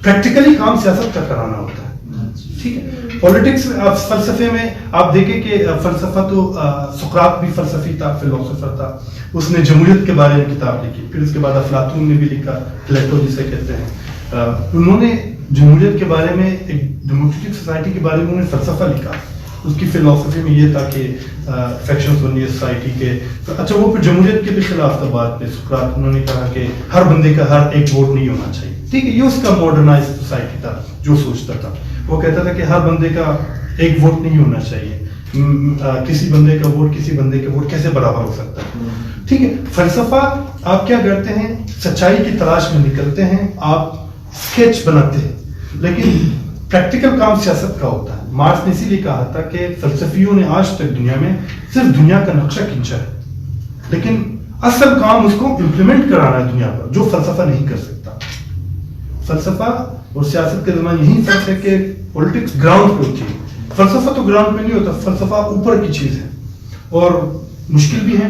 Speaker 2: پریکٹیکلی کام سیاست کا کرانا ہوتا ہے. ٹھیک ہے, پولیٹکس فلسفے میں آپ دیکھیں کہ فلسفہ تو سقراط بھی فلسفی تھا, فلسفر تھا. اس نے جمہوریت کے بارے میں کتاب لکھی, پھر اس کے بعد افلاطون نے بھی لکھا, پلیٹو جسے کہتے ہیں. انہوں نے جمہوریت کے بارے میں, ایک ڈیموکریٹک سوسائٹی کے بارے میں انہوں نے فلسفہ لکھا. اس کی فلسفی میں یہ تھا کہ فیکشنز بنی ہے سوسائٹی کے. اچھا, وہ پھر جمہوریت کے بھی خلاف تھا بات میں. سقراط, انہوں نے کہا کہ ہر بندے کا ہر ایک ووٹ نہیں ہونا چاہیے. ٹھیک ہے, یہ اس کا ماڈرنائز سوسائٹی تھا جو سوچتا تھا. وہ کہتا تھا کہ ہر بندے کا ایک ووٹ نہیں ہونا چاہیے, کسی بندے کا ووٹ کسی بندے کے ووٹ کیسے برابر ہو سکتا ہے. ٹھیک ہے, فلسفہ آپ کیا کرتے ہیں, سچائی کی تلاش میں نکلتے ہیں, آپ اسکیچ بناتے ہیں, لیکن پریکٹیکل کام سیاست کا ہوتا ہے. مارکس نے اسی لیے کہا تھا کہ فلسفیوں نے آج تک دنیا میں صرف دنیا کا نقشہ کھینچا ہے, لیکن اصل کام اس کو امپلیمنٹ کرانا ہے دنیا پر, جو فلسفہ نہیں کر سکتا. فلسفہ اور سیاست کے درمیان یہی فرق ہے کہ پولیٹکس گراؤنڈ پہ ہوتی ہے, فلسفہ تو گراؤنڈ پہ نہیں ہوتا. فلسفہ اوپر کی چیز ہے اور مشکل بھی ہے,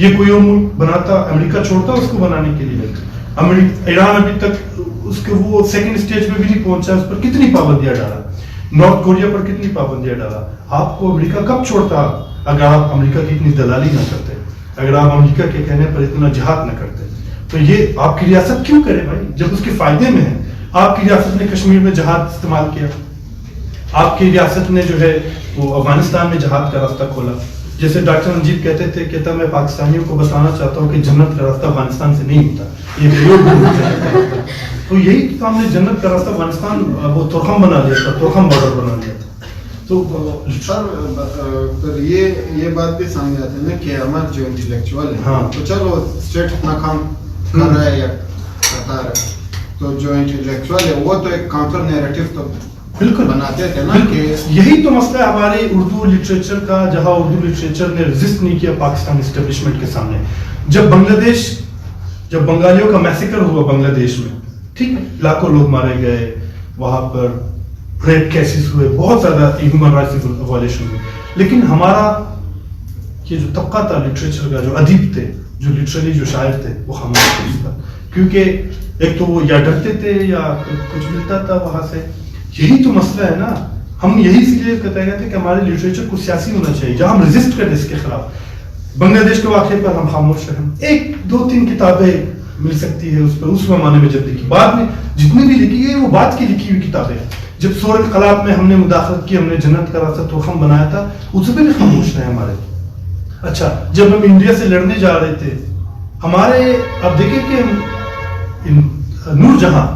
Speaker 2: یہ کوئی اور ملک بناتا, امریکہ چھوڑتا اس کو بنانے کے لیے. ایران ابھی تک اس کے وہ سیکنڈ اسٹیج پہ بھی نہیں پہنچا, اس پر کتنی پابندیاں ڈالا, نارتھ کوریا پر کتنی پابندیاں ڈالا. آپ کو امریکہ کب چھوڑتا اگر آپ امریکہ کی اتنی دلالی نہ کرتے, اگر آپ امریکہ کے کہنے پر اتنا جہاد نہ کرتے. تو یہ آپ کی ریاست کیوں کرے بھائی جب اس کے فائدے میں ہے. آپ کی ریاست نے کشمیر میں جہاد استعمال کیا, آپ کی ریاست نے جو ہے وہ افغانستان میں جہاد کا راستہ کھولا. جیسے ڈاکٹر رنجیت کہتے تھے, کہتا میں پاکستانیوں کو بتانا چاہتا ہوں کہ جنت کا راستہ افغانستان سے نہیں ہوتا, یہ تو یہی تو ہم نے جنت کا راستہ افغانستان وہ تورخم بنا لیا تھا, تورخم بارڈر بنا لیا تھا. تو
Speaker 8: سر یہ بات بھی سامنے آتی ہے نا کہ ہمارے جو انٹلیکچوئل ہیں, ہاں تو چلو اسٹیٹ اپنا کام کر رہا ہے یا کرتا ہے, تو جو انٹلیکچوئل ہے وہ تو ایک کاؤنٹر نیریٹو تو بالکل بناتے تھے نا کہ
Speaker 2: یہی تو مسئلہ ہے ہمارے اردو لٹریچر کا, جہاں اردو لٹریچر نے ریزسٹ نہیں کیا پاکستان اسٹیبلشمنٹ کے سامنے. جب بنگالیوں کا میسیکر ہوا بنگلہ دیش میں, ٹھیک ہے, لاکھوں لوگ مارے گئے, وہاں پر ریپ کیسز ہوئے, بہت زیادہ ہیومن رائٹس وائلیشن ہوئے, لیکن ہمارا یہ جو طبقہ تھا لٹریچر کا, جو ادیب تھے, جو لٹرلی جو شاعر تھے, وہ خاموش تھے. کیونکہ ایک تو وہ یا ڈرتے تھے یا کچھ ملتا تھا وہاں سے. یہی تو مسئلہ ہے نا. ہم یہی اسی لیے کہتے ہیں کہ ہمارے لٹریچر کو سیاسی ہونا چاہیے, جہاں ہم ریزسٹ کریں اس کے خلاف. بنگلہ دیش کے واقعے پر ہم خاموش رہیں, 1-2-3 کتابیں مل سکتی ہے اس پر, اس زمانے میں جب لکھی, بعد میں جتنی بھی لکھی گئی وہ بعد کی لکھی ہوئی کتابیں. جب سورہ انقلاب میں ہم نے مداخلت کی, ہم نے جنت کا راستہ تورخم بنایا تھا, اس پہ بھی خاموش رہے ہمارے. اچھا, جب ہم انڈیا سے لڑنے جا رہے تھے, ہمارے اب دیکھیں کہ نور جہاں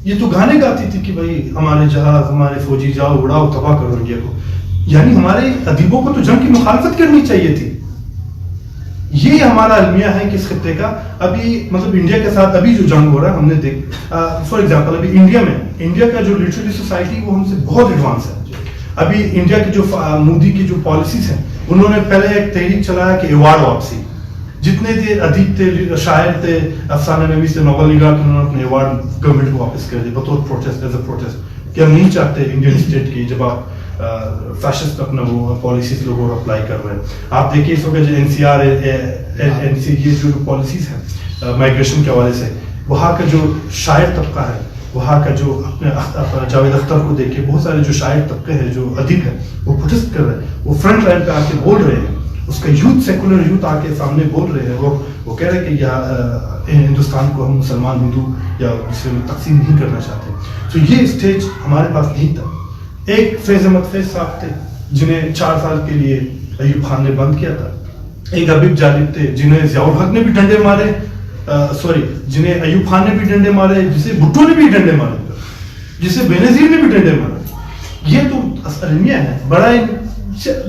Speaker 2: یہ تو گانے گاتی تھی کہ بھائی ہمارے جہاز, ہمارے فوجی جاؤ اڑاؤ تباہ کرو انڈیا کو. یعنی ہمارے ادیبوں کو تو جنگ کی مخالفت کرنی چاہیے تھی. یہ ہمارا المیہ ہے کہ اس خطے کا ابھی مطلب انڈیا کے ساتھ ابھی جو جنگ ہو رہا ہے, ہم نے دیکھ فار ایگزامپل ابھی انڈیا کا جو لٹریری سوسائٹی وہ ہم سے بہت ایڈوانس ہے. ابھی انڈیا کی جو مودی کی جو پالیسیز ہیں, انہوں نے پہلے ایک تحریک چلایا کہ ایوارڈ واپسی. جتنے تھے ادیب تھے, شاعر تھے, افسانہ نویس تھے, ناول نگار تھے, انہوں نے اپنے ایوارڈ گورنمنٹ کو واپس کر دیے بطور پروٹیسٹ, ایز اے پروٹیسٹ کہ ہم نہیں چاہتے انڈین اسٹیٹ کی, جب آپ فیشسٹ اپنا وہ پالیسیز لوگوں کو اپلائی کر رہے ہیں. آپ دیکھیے اس وقت جو NCR یہ جو پالیسیز ہیں مائگریشن کے حوالے سے, وہاں کا جو شاعر طبقہ ہے, وہاں کا جو اپنے جاوید اختر کو دیکھے, بہت سارے جو شاعر طبقے ہیں, جو ادیب ہیں, وہ پروٹیسٹ کر رہے ہیں, وہ فرنٹ لائن پہ آ کے بول رہے ہیں. اس کا یوتھ, سیکولر یوتھ آ کے سامنے بول رہے ہیں, وہ کہہ رہے ہیں کہ ہندوستان کو ہم مسلمان ہندو یا دوسرے میں تقسیم نہیں کرنا چاہتے. تو یہ اسٹیج ہمارے پاس نہیں تھا. ایک فیض احمد فیض صاحب تھے جنہیں 4 سال کے لیے ایوب خان نے بند کیا تھا. ایک حبیب جالب تھے جنہیں ضیاء الحق نے بھی ڈنڈے مارے, جنہیں ایوب خان نے بھی ڈنڈے مارے, جسے بھٹو نے بھی ڈنڈے مارے, جسے بینظیر نے بھی ڈنڈے مارے. یہ تو المیہ ہے. بڑا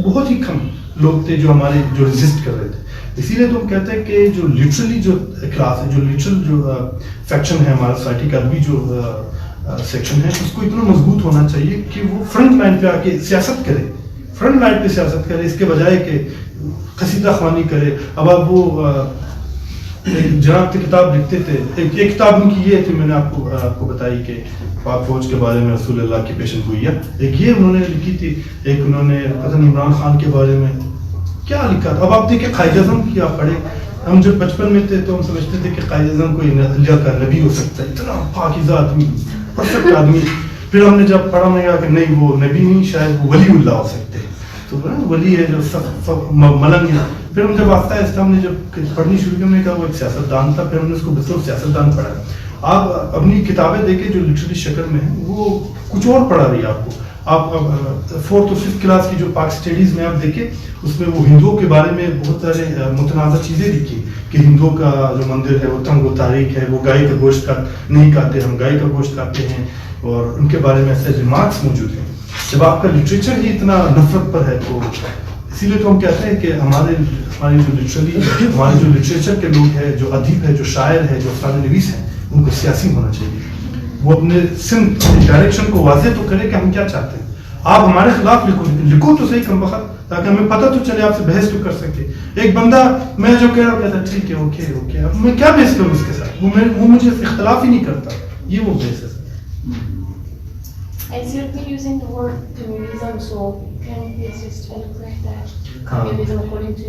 Speaker 2: بہت ہی کم لوگ تھے جو ہمارے جو ریزسٹ کر رہے تھے. اسی لیے تو ہم کہتے ہیں کہ جو لٹرلی جو کلاس ہے, جو لٹرل جو فیکشن ہے ہمارا سوسائٹی کا بھی جو سیکشن ہے, اس کو اتنا مضبوط ہونا چاہیے کہ وہ فرنٹ لائن پہ آ کے سیاست کرے, فرنٹ لائن پہ سیاست کرے, اس کے بجائے کہ قصیدہ خوانی کرے. اب آپ وہ جناب کی کتاب لکھتے تھے, ایک کتاب ان کی یہ تھی, میں نے آپ کو بتائی کہ پاک فوج کے بارے میں رسول اللہ کی پیشن گوئیاں, ایک یہ انہوں نے لکھی تھی, ایک انہوں نے پتہ نہیں عمران خان کے بارے میں کیا لکھا تھا. اب آپ دیکھیں قائد اعظم کی آپ پڑھیں, ہم جب بچپن میں تھے تو ہم سمجھتے تھے کہ قائد اعظم کوئی اللہ کا نبی ہو سکتا ہے, اتنا پاکیزہ آدمی, پرفیکٹ آدمی. پھر ہم نے جب پڑھا میں کہ نہیں وہ نبی نہیں, شاید وہ ولی اللہ ہو سکتے ہیں. تو ولی ہے جو ملنگ ہے. پھر ہم جب آفتہ آہستہ ہم نے جب پڑھنی شروع کی, ہم نے کہا وہ ایک سیاستدان تھا, پھر ہم نے اس کو بطور سیاستدان پڑھا. آپ اپنی کتابیں دیکھیں جو لٹریری شکل میں ہیں, وہ کچھ اور پڑھا رہی ہے آپ کو. آپ 4th اور 5th کلاس کی جو پاک اسٹڈیز میں آپ دیکھیں, اس میں وہ ہندوؤں کے بارے میں بہت سارے متنازع چیزیں لکھی کہ ہندوؤں کا جو مندر ہے وہ تنگ و تاریک ہے, وہ گائے کا گوشت نہیں کھاتے, ہم گائے کا گوشت کھاتے ہیں, اور ان کے بارے میں ایسے ریمارکس موجود ہیں. جب آپ کا لٹریچر ہی اتنا نفرت پر ہے, تو اسی لیے تو ہم کہتے ہیں کہ ہمارے جو لٹریری ہمارے جو لٹریچر کے لوگ ہیں, جو ادیب ہے, جو شاعر ہے, جو افسانہ نویس ہیں, ان کو سیاسی ہونا چاہیے. وہ اپنے سمت ڈائریکشن کو واضح تو کرے کہ ہم کیا چاہتے ہیں. آپ ہمارے خلاف لکھو تو صحیح کم وقت, تاکہ ہمیں پتہ تو چلے, آپ سے بحث تو کر سکے. ایک بندہ میں جو کہہ رہا ہوں کہتا ٹھیک ہے, اوکے, اب میں کیا بحث کروں اس کے ساتھ, وہ مجھے اختلاف ہی نہیں کرتا. یہ وہ بحث ہے.
Speaker 9: As you've been using the word communism, so can you please just correct that? Communism according to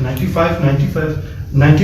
Speaker 2: 90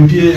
Speaker 2: MPA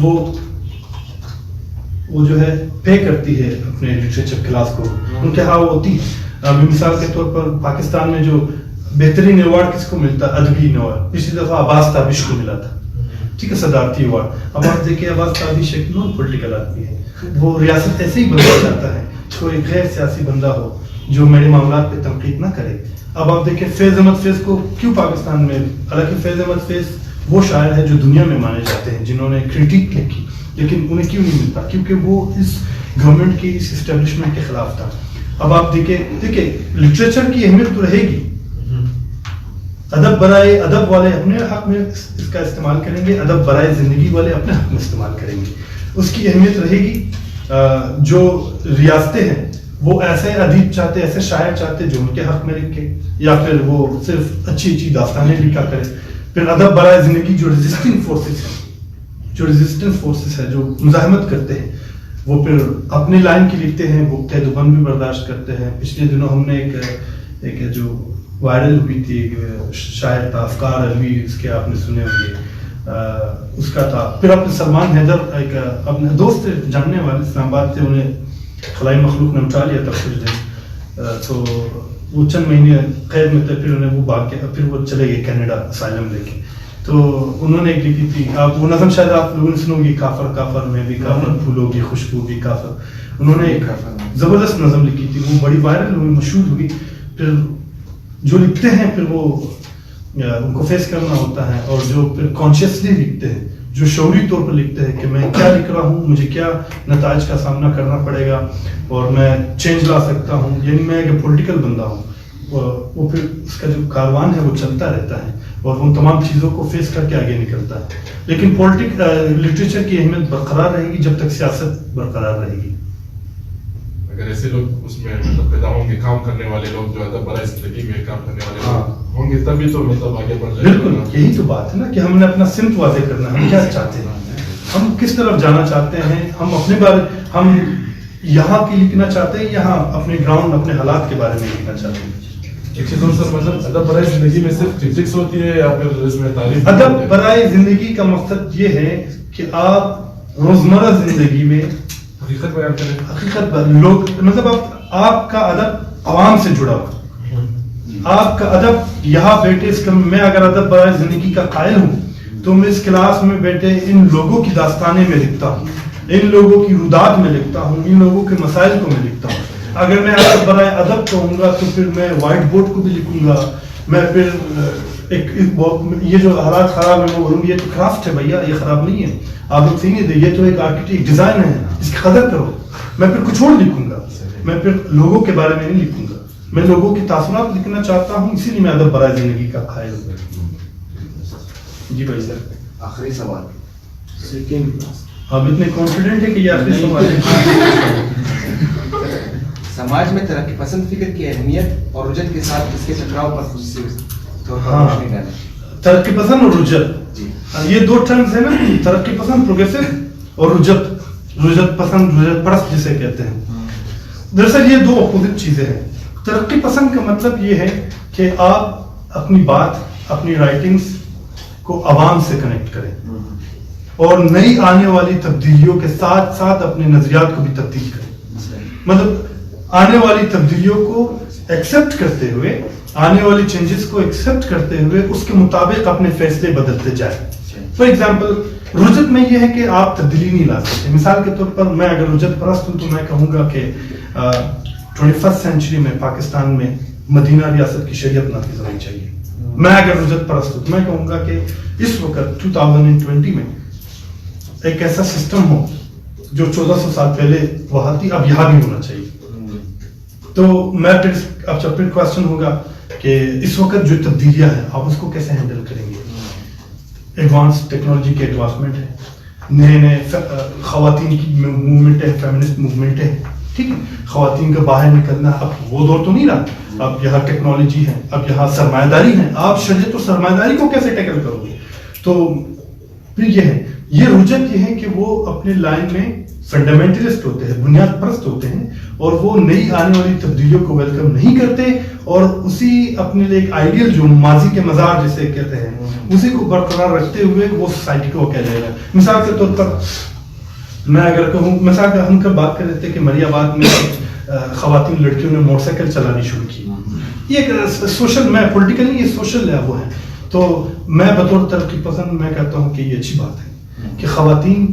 Speaker 2: وہ جو ہے پے کرتی ہے اپنے لٹریچر کلاس کو. ان کے ہاں وہ ہوتی ہے. مثال کے طور پر پاکستان میں جو بہترین ایوارڈ کس کو ملتا ہے؟ ادبی ایوارڈ. پچھلی دفعہ عباس تابش کو ملا تھا, ٹھیک ہے, صدارتی ایوارڈ. اب آپ دیکھیں عباس تابش ایک نان پولیٹیکل آدمی ہے, وہ ریاست ایسے ہی بننا چاہتا ہے, کوئی غیر سیاسی بندہ ہو جو میرے معاملات پہ تنقید نہ کرے. اب آپ دیکھیں فیض احمد فیض کو کیوں پاکستان میں, حالانکہ فیض احمد فیض وہ شاعر ہے جو دنیا میں مانے جاتے ہیں جنہوں نے کریٹک لکھی, لیکن انہیں کیوں نہیں ملتا؟ کیونکہ وہ اس گورنمنٹ کی, اس اسٹیبلشمنٹ کے خلاف تھا. اب آپ دیکھیں لٹریچر کی اہمیت تو رہے گی, ادب برائے ادب والے اپنے حق میں اس کا استعمال کریں گے, ادب برائے زندگی والے اپنے حق میں استعمال کریں گے. اس کی اہمیت رہے گی. جو ریاستیں ہیں وہ ایسے ادیب چاہتے, ایسے شاعر چاہتے جو ان کے حق میں لکھے, یا پھر وہ صرف اچھی اچھی داستانیں لکھا کرے. پھر ادب برائے زندگی جو ریزسٹنگ فورسز ہیں, جو ریزسٹنس فورسز ہیں, جو مزاحمت کرتے ہیں, وہ پھر اپنی لائن کی لکھتے ہیں, وہ قید و بند بھی برداشت کرتے ہیں. پچھلے دنوں ہم نے ایک جو وائرل ہوئی تھی شاعر تھا افکار علوی, اس کے آپ نے سنے ہوں گے, اس کا تھا. پھر اپنے سلمان حیدر, ایک اپنے دوست جاننے والے اسلام آباد سے, انہیں خلائی مخلوق نے اٹھا لیا تھا کچھ دن, تو وہ چند مہینے قید میں تھے. پھر انہیں وہ بھاگ کے پھر وہ چلے گئے کینیڈا اسائلم لے کے. تو انہوں نے ایک لکھی تھی, آپ وہ نظم شاید آپ لوگوں نے سنو گی, کافر کافر میں بھی کافر, پھولوں کی خوشبو بھی کافر. انہوں نے ایک زبردست نظم لکھی تھی, وہ بڑی وائرل ہوئی, مشہور ہوئی. پھر جو لکھتے ہیں پھر وہ ان کو فیس کرنا ہوتا ہے, اور جو پھر کانشیسلی لکھتے ہیں, جو شعوری طور پر لکھتے ہیں کہ میں کیا لکھ رہا ہوں, مجھے کیا نتائج کا سامنا کرنا پڑے گا, اور میں چینج لا سکتا ہوں, یعنی میں ایک پولیٹیکل بندہ ہوں. وہ پھر اس کا جو کاروان ہے وہ چلتا رہتا ہے, اور ان تمام چیزوں کو فیس کر کے آگے نکلتا ہے. لیکن لٹریچر کی اہمیت برقرار رہے گی جب تک سیاست برقرار رہے گی.
Speaker 9: اگر ایسے لوگ اس میں مطلب پیدا ہوں گے, کام کرنے والے لوگ جو ادب برائے زندگی میں کام کرنے والے لوگ ہوں گے, تبھی تو مطلب آگے بڑھ جائے.
Speaker 2: بالکل یہی تو بات ہے نا کہ ہم نے اپنا سمت واضح کرنا ہے, ہم کیا چاہتے ہیں, ہم کس طرف جانا چاہتے ہیں, ہم اپنے بارے, ہم یہاں کی لکھنا چاہتے ہیں, یہاں اپنے گراؤنڈ, اپنے حالات کے بارے میں لکھنا چاہتے ہیں.
Speaker 9: ایک چیز اور سر, مطلب ادب برائے زندگی میں صرف ٹکٹکس ہوتی ہے یا پھر اس میں تعریف؟
Speaker 2: ادب برائے زندگی کا مقصد یہ ہے کہ آپ روزمرہ زندگی میں
Speaker 9: حقیقت بیان کریں.
Speaker 2: حقیقت لوگ, مطلب آپ کا ادب عوام سے جڑا ہوا, آپ کا ادب یہاں بیٹھے میں اگر ادب برائے زندگی کا قائل ہوں تو میں اس کلاس میں بیٹھے ان لوگوں کی داستانیں میں لکھتا ہوں, ان لوگوں کی رودات میں لکھتا ہوں, ان لوگوں کے مسائل کو میں لکھتا ہوں. اگر میں ادب برائے ادب کہوں گا تو پھر میں وائٹ بورڈ کو بھی لکھوں گا, میں پھر یہ جو حالات خراب ہیں وہ بولوں گی یہ تو کرافٹ ہے بھیا, یہ خراب نہیں ہے, آپ لوگ صحیح نہیں دے, یہ تو ایک آرکیٹیکٹ ڈیزائن ہے, اس کی قدر کرو. میں پھر کچھ اور لکھوں گا, میں پھر لوگوں کے بارے میں نہیں لکھوں گا, میں لوگوں کی تاثرات لکھنا چاہتا ہوں, اسی لیے میں ادب برائے زندگی کا قائل ہوں. جی بھائی سر,
Speaker 3: آخری سوال.
Speaker 2: آپ اتنے کانفیڈنٹ ہیں کہ یہ آخری سوال ہے؟
Speaker 3: سماج میں ترقی پسند فکر کی اہمیت اور رجت کے ساتھ اس کے ٹکراؤ پر خصوصی طور پر روشنی ڈالیں.
Speaker 2: ترقی پسند اور رجت, یہ دو ٹرمز ہیں نا, ترقی پسند پروگریسو اور رجت پسند, رجت پرست جسے کہتے ہیں. دراصل یہ دو اپوزٹ چیزیں ہیں. ترقی پسند کا مطلب یہ ہے کہ آپ اپنی بات, اپنی رائٹنگز کو عوام سے کنیکٹ کریں, اور نئی آنے والی تبدیلیوں کے ساتھ ساتھ اپنے نظریات کو بھی تبدیل کریں. مطلب آنے والی تبدیلیوں کو ایکسیپٹ کرتے ہوئے, آنے والی چینجز کو ایکسیپٹ کرتے ہوئے اس کے مطابق اپنے فیصلے بدلتے جائیں. فار ایگزامپل, رجت میں یہ ہے کہ آپ تبدیلی نہیں لا سکتے. مثال کے طور پر میں اگر رجت پرست ہوں تو میں کہوں گا کہ 21st سینچری میں پاکستان میں مدینہ ریاست کی شریعت نافذ ہونی چاہیے. میں اگر رجت پرست ہوں تو میں کہوں گا کہ اس وقت 2020 میں ایک ایسا سسٹم ہو جو 1400 سال پہلے وہاں تھی, اب یہاں بھی ہونا چاہیے. تو میں پھر اب جب پھر کوشچن ہوگا کہ اس وقت جو تبدیلیاں ہیں آپ اس کو کیسے ہینڈل کریں گے. ایڈوانس ٹیکنالوجی کے ایڈوانسمنٹ ہے, نئے خواتین کی موومنٹ ہے, فیمنسٹ موومنٹ ہے, ٹھیک ہے, خواتین کا باہر نکلنا. اب وہ دور تو نہیں رہا, اب یہاں ٹیکنالوجی ہے, اب یہاں سرمایہ داری ہے. آپ شریعت اور سرمایہ داری کو کیسے ٹیکل کرو گے؟ تو پھر یہ ہے یہ رجت یہ ہے کہ وہ اپنے لائن میں فنڈامنٹلسٹ ہوتے ہیں, بنیاد پرست ہوتے ہیں, اور وہ نئی آنے والی تبدیلیوں کو ویلکم نہیں کرتے, اور اسی اپنے لیے ایک آئیڈیل جو ماضی کے مزار جسے کہتے ہیں اسی کو برقرار رکھتے ہوئے وہ سوسائٹی کو کہہ جائے گا. مثال کے طور پر میں اگر کہوں, مثال کا ہم کب بات کر رہے تھے کہ مری آباد میں خواتین لڑکیوں نے موٹر سائیکل چلانی شروع کی, یہ ایک سوشل, میں پولیٹیکلی یہ سوشل وہ ہے, تو میں بطور ترقی پسند میں کہتا ہوں کہ یہ اچھی بات ہے کہ خواتین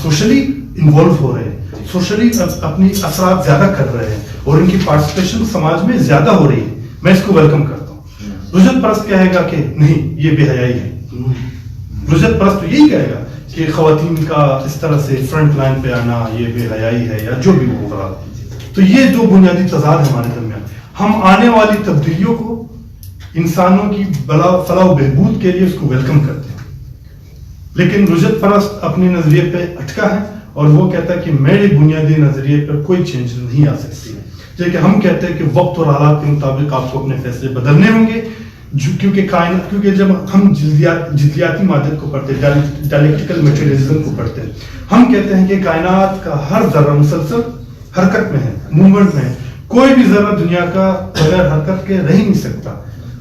Speaker 2: سوشلی انوالو ہو رہے ہیں, سوشلی اپنی اثرات زیادہ کر رہے ہیں, اور ان کی پارٹیسپیشن سماج میں زیادہ ہو رہی ہے. میں اس کو ویلکم کرتا ہوں. رجت پرست کہے گا کہ نہیں یہ بے حیائی ہے, رجت پرست تو یہی کہے گا کہ خواتین کا اس طرح سے فرنٹ لائن پہ آنا یہ بے حیائی ہے, یا جو بھی وہ ہوگا. تو یہ دو بنیادی تضاد ہے ہمارے درمیان. ہم آنے والی تبدیلیوں کو انسانوں کی فلاح و بہبود کے لیے اس کو ویلکم کرتے ہیں, لیکن رجت پرست اپنے نظریے پہ اٹکا ہے, اور وہ کہتا ہے کہ میرے بنیادی نظریے پر کوئی چینج نہیں آ سکتی ہے. لیکن ہم کہتے ہیں کہ وقت اور حالات کے مطابق آپ کو اپنے فیصلے بدلنے ہوں گے, کیونکہ جب ہم جزیاتی مادت کو پڑھتے ہیں, ڈائلیکٹیکل میٹیریلزم کو پڑھتے ہیں, ہم کہتے ہیں کہ کائنات کا ہر ذرہ مسلسل حرکت میں ہے, موومنٹ میں ہے. کوئی بھی ذرہ دنیا کا بغیر حرکت کے رہ نہیں سکتا.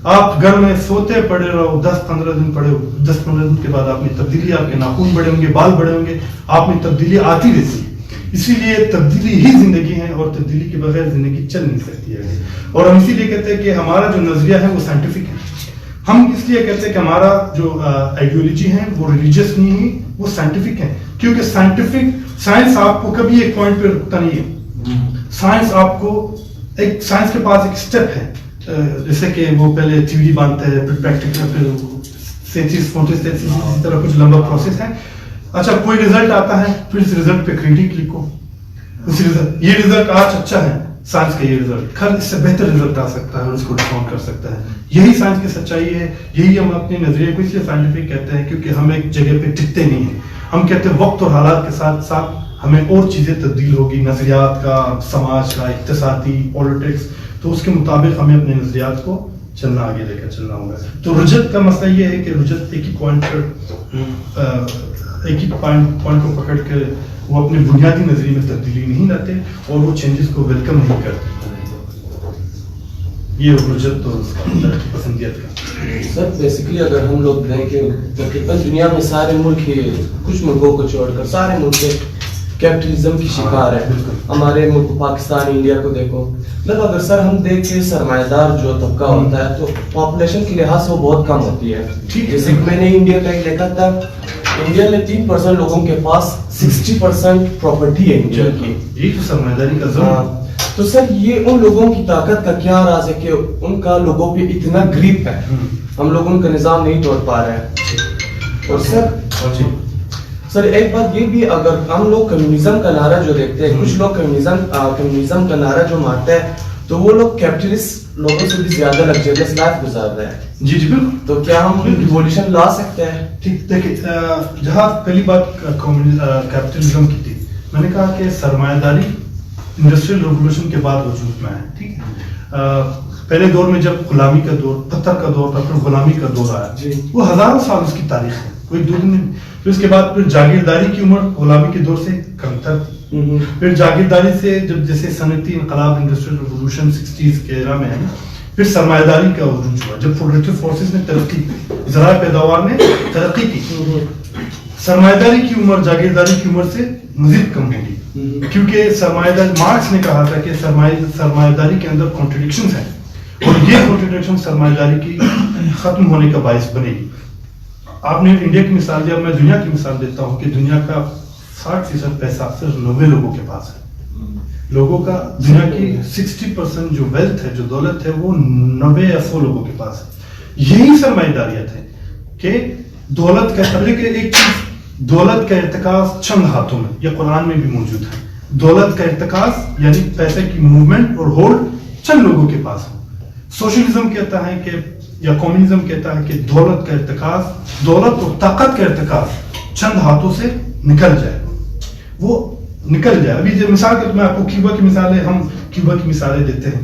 Speaker 2: آپ گھر میں سوتے پڑے رہو 10-15 دن پڑے ہو, 10-15 دن کے بعد آپ میں تبدیلی, آپ کے ناخن بڑے ہوں گے, بال بڑے ہوں گے, آپ میں تبدیلی آتی رہتی. اسی لیے تبدیلی ہی زندگی ہے, اور تبدیلی کے بغیر زندگی چل نہیں سکتی ہے. اور ہم اسی لیے کہتے ہیں کہ ہمارا جو نظریہ ہے وہ سائنٹیفک ہے. ہم اس لیے کہتے ہیں کہ ہمارا جو آئیڈیولوجی ہے وہ ریلیجیس نہیں ہے, وہ سائنٹیفک ہے. کیونکہ سائنس آپ کو کبھی ایک پوائنٹ پہ رکتا نہیں ہے. سائنس آپ کو سائنس کے پاس ایک اسٹیپ ہے, جیسے کہ وہ پہلے تھیوری باندھتے ہیں, پھر پریکٹیکل, پھر اسی طرح کچھ لمبا پروسیس ہے. اچھا کوئی ریزلٹ آتا ہے, پھر اس ریزلٹ پہ کریٹک لکھو, یہ ریزلٹ آج اچھا ہے سائنس کا, یہ ریزلٹ کل اس سے بہتر ریزلٹ آ سکتا ہے اور اس کو ڈسکاؤنٹ کر سکتا ہے. یہی سائنس کی سچائی ہے. یہی ہم اپنے نظریے کو اس لیے سائنٹیفک کہتے ہیں کیونکہ ہم ایک جگہ پہ ٹکتے نہیں ہیں. ہم کہتے ہیں وقت اور حالات کے ساتھ ساتھ ہمیں اور چیزیں تبدیل ہوگی, نظریات کا, سماج کا, اقتصادی, پولیٹکس, تو اس کے مطابق ہمیں اپنے نظریات کو چلنا, آگے لے کر چلنا ہوگا. تو رجت کا مسئلہ یہ ہے کہ رجت ایک ہی پوائنٹ کو پکڑ کے وہ اپنے بنیادی نظریے میں تبدیلی نہیں لاتے, اور وہ چینجز کو ویلکم نہیں کرتے. یہ رجت تو ترقی پسندیت کا.
Speaker 10: سر بیسیکلی اگر ہم لوگ دیکھیں تقریباً دنیا میں سارے ملک ہی, کچھ ملکوں کو چھوڑ کر سارے ملک کیپٹلزم کی شکار ہے. ہمارے ملک پاکستان, انڈیا کو دیکھو, مطلب اگر سر ہم دیکھیں سرمایہ دار جو طبقہ ہوتا ہے تو پاپولیشن کے لحاظ سے وہ بہت کم ہوتی ہے. جیسے کہ میں نے انڈیا کا ایک دیکھا تھا, انڈیا میں 3% لوگوں کے پاس 60% پراپرٹی ہے انڈیا کی.
Speaker 2: یہ تو سرمایہ داری کا ظلم.
Speaker 10: تو سر یہ ان لوگوں کی طاقت کا کیا راز ہے کہ ان کا لوگوں پہ اتنا گریپ ہے, ہم لوگ ان کا نظام نہیں توڑ پا رہے ہیں. اور سر ایک بات یہ بھی, اگر ہم لوگ کمیونزم کا نعرہ جو دیکھتے ہیں, کچھ لوگ کمیونزم کا نعرہ جو مارتے ہیں تو وہ لوگ کیپٹلسٹ لوگوں سے بھی زیادہ لگژریس لائف گزار رہے ہیں.
Speaker 2: جی جی بالکل.
Speaker 10: تو کیا ہم ریولیوشن لا سکتے ہیں؟
Speaker 2: ٹھیک, دیکھیں جہاں پہلی بات کیپٹلزم کی تھی, میں نے کہا کہ سرمایہ داری انڈسٹریل ریولوشن کے بعد وجود میں ہے. ٹھیک ہے, پہلے دور میں جب غلامی کا دور, پتھر کا دور تھا, پھر غلامی کا دور آیا, وہ ہزاروں سال اس کی تاریخ ہے, کوئی دو دن نہیں. پھر اس کے بعد پھر جاگیرداری کی عمر غلامی کے دور سے کم تر, پھر جاگیرداری سے جب جیسے صنعتی انقلاب, انڈسٹریل ریولوشن 60s کے ایرا میں ہے, پھر سرمایہ داری کا عروج ہوا جب پروڈکٹیو فورسز نے ترقی کی, ذرائع پیداوار نے ترقی کی. سرمایہ داری کی عمر جاگیرداری کی عمر سے مزید کم ہوگی, کیونکہ سرمایہ داری, مارکس نے کہا تھا کہ سرمایہ داری کے اندر کانٹرڈکشنز ہیں, اور یہ کانٹرڈکشن سرمایہ داری کی ختم ہونے کا باعث بنے گی. آپ نے انڈیا کی مثال دی, اب میں دنیا کی مثال دیتا ہوں کہ دنیا کا 60% پیسہ صرف 90 لوگوں کے پاس ہے. لوگوں کا دنیا کی 60% جو ویلتھ ہے, جو دولت ہے, وہ 90 یا 100 لوگوں کے پاس ہے. یہی سرمایہ داریت ہے کہ دولت کا ایک چیز, دولت کا ارتکاز چند ہاتھوں میں, یہ قرآن میں بھی موجود ہے. دولت کا ارتکاز یعنی پیسے کی موومنٹ اور ہولڈ چند لوگوں کے پاس ہے. سوشلزم کہتا ہے کہ, یا کمیونزم کہتا ہے کہ دولت کا ارتکاز, دولت اور طاقت کا ارتکاز چند ہاتھوں سے نکل جائے, وہ نکل جائے. ابھی جو مثال کے, میں آپ کو کیوبا کی مثالیں, ہم کیوبا کی مثالیں دیتے ہیں.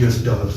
Speaker 2: US।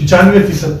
Speaker 2: 95%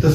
Speaker 2: 10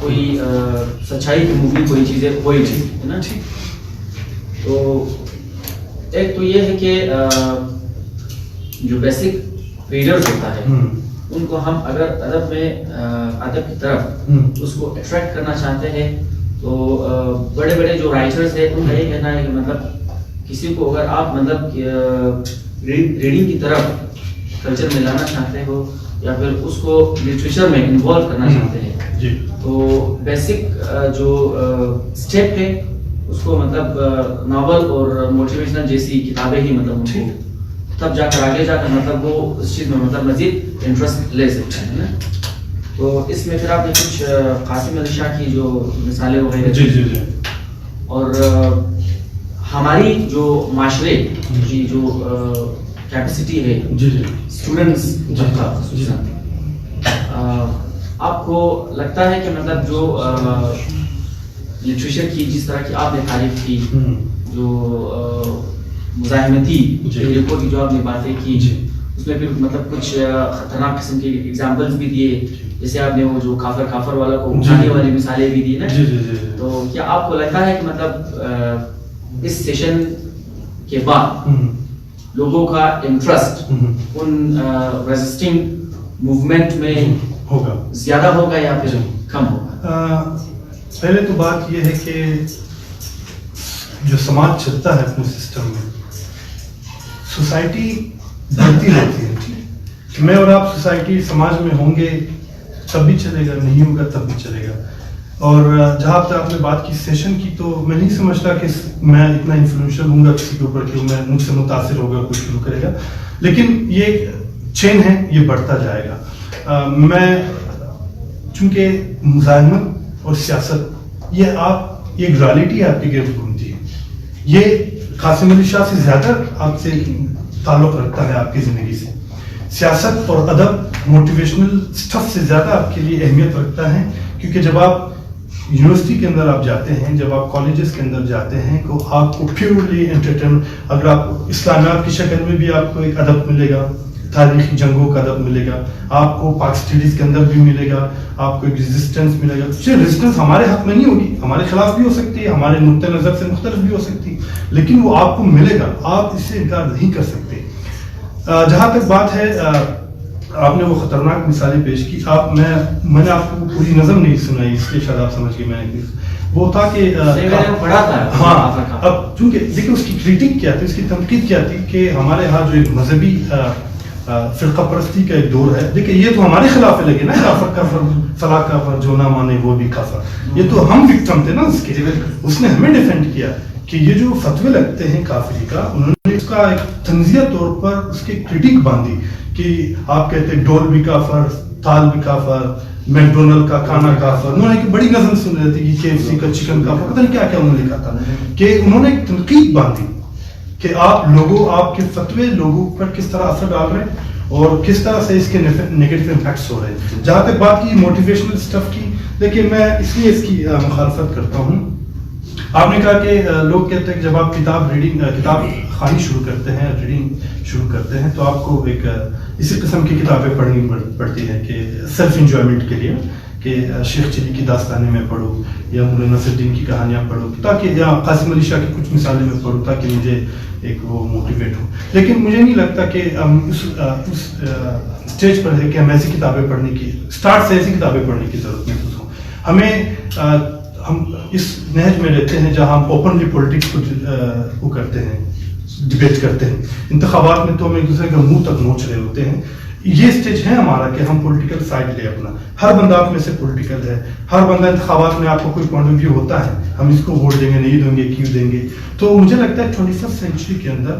Speaker 5: کوئی سچائی کی مبنی کوئی چیزیں ہوئی نہیں ہے نا. تو ایک تو یہ ہے کہ جو بیسک ریڈرز ہوتا ہے ان کو ہم اگر ادب کی طرف اس کو اٹریکٹ کرنا چاہتے ہیں تو بڑے بڑے جو رائٹرز ہیں ان کا یہ کہنا ہے کہ مطلب کسی کو اگر آپ مطلب ریڈنگ کی طرف کلچر میں لانا چاہتے ہو یا پھر اس کو لٹریچر میں انوالو کرنا چاہتے ہیں تو بیسک جو اسٹیپ ہے اس کو مطلب ناول اور موٹیویشنل جیسی کتابیں ہی مطلب ان کو تب جا کر آگے جا کر مطلب وہ اس چیز میں مطلب مزید انٹرسٹ لے سکتے ہیں نا. تو اس میں پھر آپ نے کچھ قاسم علی شاہ کی جو مثالیں وغیرہ اور ہماری جو معاشرے کی جو کیپیسٹی ہے اسٹوڈنٹس آپ کو لگتا ہے کہ مطلب جو لٹریچر کی جس طرح کی آپ نے تعریف کی جو مزاحمتی طریقوں کی جو آپ نے باتیں کی اس میں پھر مطلب کچھ خطرناک قسم کے ایگزامپلس بھی دیے جیسے آپ نے وہ جو کافر والا کو اٹھانے والی مثالیں بھی دی نا. تو کیا آپ کو لگتا ہے کہ مطلب اس سیشن کے بعد لوگوں کا انٹرسٹ ان ریزسٹنگ موومنٹ میں
Speaker 2: ہوگا
Speaker 5: زیادہ ہوگا یا پھر کم ہوگا؟
Speaker 2: پہلے تو بات یہ ہے کہ جو سماج چلتا ہے اپنے سسٹم میں سوسائٹی بڑھتی رہتی ہے. میں اور آپ سوسائٹی سماج میں ہوں گے تب بھی چلے گا, نہیں ہوگا تب بھی چلے گا. اور جہاں تک آپ نے بات کی سیشن کی تو میں نہیں سمجھتا کہ میں اتنا انفلوئنشل ہوں گا کسی کے اوپر کہ میں مجھ سے متاثر ہوگا کوئی شروع کرے گا, لیکن یہ چین ہے, یہ بڑھتا جائے گا. میں چونکہ مزاحمت اور سیاست یہ آپ ایک ریالٹی آپ کے گرد گھومتی ہے, یہ قاسم علی شاہ سے زیادہ آپ سے تعلق رکھتا ہے آپ کی زندگی سے. سیاست اور ادب موٹیویشنل سٹف سے زیادہ آپ کے لیے اہمیت رکھتا ہے, کیونکہ جب آپ یونیورسٹی کے اندر آپ جاتے ہیں, جب آپ کالجز کے اندر جاتے ہیں تو آپ کو پیورلی انٹرٹینمنٹ, اگر آپ اسلامیات کی شکل میں بھی آپ کو ایک ادب ملے گا, تاریخی جنگوں کا ادب ملے گا, آپ کو پاک اسٹڈیز کے اندر بھی ملے گا, آپ کو ایک ریزسٹنس ملے گا. ریزسٹنس ہمارے حق میں نہیں ہوگی, ہمارے خلاف بھی ہو سکتی ہے, ہمارے نقطۂ نظر سے مختلف بھی ہو سکتی ہے, لیکن وہ آپ کو ملے گا, آپ اس سے انکار نہیں کر سکتے. جہاں تک بات ہے آپ نے وہ خطرناک مثالیں پیش کی, میں نے آپ کو پوری نظم نہیں سنائی اس لیے شاید آپ سمجھ گئے. میں نے وہ تھا کہ ہاں اب چونکہ دیکھیں اس کی کریٹک کیا تھی, اس کی تنقید کیا تھی کہ ہمارے یہاں جو ایک مذہبی فرقہ پرستی کا ایک دور ہے. دیکھیں یہ تو ہمارے خلاف لگے نا, کافر کافر فلاں کافر جو نہ مانے وہ بھی کافر, یہ تو ہم وکٹم تھے نا اس کے. اس نے ہمیں ڈیفینڈ کیا کہ یہ جو فتوے لگتے ہیں کافری کا, انہوں نے اس کا ایک تنزیہ طور پر اس کی کریٹک باندھی کہ آپ کہتے ہیں ڈول بھی کافر, تال بھی کافر, میکڈونلڈ کا کھانا کافر. انہوں نے ایک بڑی نظم سن رہی تھی کہ KFC کا چکن کافر, پتہ نہیں کیا کیا انہوں نے لکھا تھا, کہ انہوں نے ایک تنقید باندھی کہ آپ کے فتوے لوگوں پر کس طرح اثر ڈال رہے ہیں اور کس طرح سے اس کے نیگیٹو امپیکٹس ہو رہے ہیں. جہاں تک بات کی موٹیویشنل سٹف کی, دیکھیے میں اس لیے اس کی مخالفت کرتا ہوں. آپ نے کہا کہ لوگ کہتے ہیں کہ جب آپ کتاب خوانی شروع کرتے ہیں, ریڈنگ شروع کرتے ہیں, تو آپ کو ایک اسی قسم کی کتابیں پڑھنی پڑتی ہیں کہ سیلف انجوائمنٹ کے لیے, کہ شیخ چلی کی داستانیں میں پڑھوں یا مولانا نصر الدین کی کہانیاں پڑھوں, تاکہ یا قاسم علی شاہ کی کچھ مثالیں میں پڑھوں تاکہ مجھے ایک وہ موٹیویٹ ہو. لیکن مجھے نہیں لگتا کہ اس اسٹیج پر ہے کہ ہم ایسی کتابیں پڑھنے کی, اسٹارٹ سے ایسی کتابیں پڑھنے کی ضرورت محسوس ہو. ہم اس نہج میں رہتے ہیں جہاں ہم اوپنلی پولیٹکس کو کرتے ہیں, ڈبیٹ کرتے ہیں. انتخابات میں تو ہم ایک دوسرے کا منہ تک نوچ رہے ہوتے ہیں. یہ اسٹیج ہے ہمارا کہ ہم پولیٹیکل سائڈ لے اپنا. ہر بندہ آپ میں سے پولیٹیکل ہے, ہر بندہ انتخابات میں آپ کو کوئی پوائنٹ آف ویو ہوتا ہے, ہم اس کو ووٹ دیں گے, نہیں دیں گے, کیوں دیں گے. تو مجھے لگتا ہے 21st سینچری کے اندر,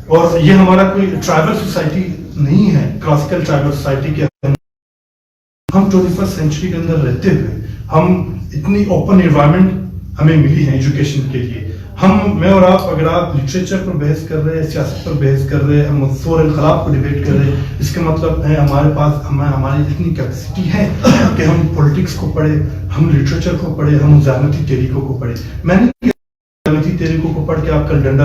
Speaker 2: اور یہ ہمارا کوئی ٹرائبل سوسائٹی نہیں ہے, کلاسیکل ٹرائبل سوسائٹی کے اندر ہم 21st سینچری کے اندر رہتے ہوئے ہم اتنی اوپن انوائرمنٹ ہمیں ملی ہے ایجوکیشن کے لیے. میں اور آپ اگر آپ لٹریچر پر بحث کر رہے ہیں, سیاست پر بحث کر رہے ہیں, ہم فور انقلاب کو ڈیبیٹ کر رہے ہیں, اس کا مطلب ہے ہمارے پاس ہماری اتنی کیپیسٹی ہے کہ ہم پولیٹکس کو پڑھیں, ہم لٹریچر کو پڑھیں, ہم مزاحمتی تحریکوں کو پڑھیں. میں نے مزاحمتی تحریکوں کو پڑھ کے آپ کل ڈنڈا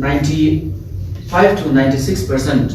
Speaker 5: 95 to 96%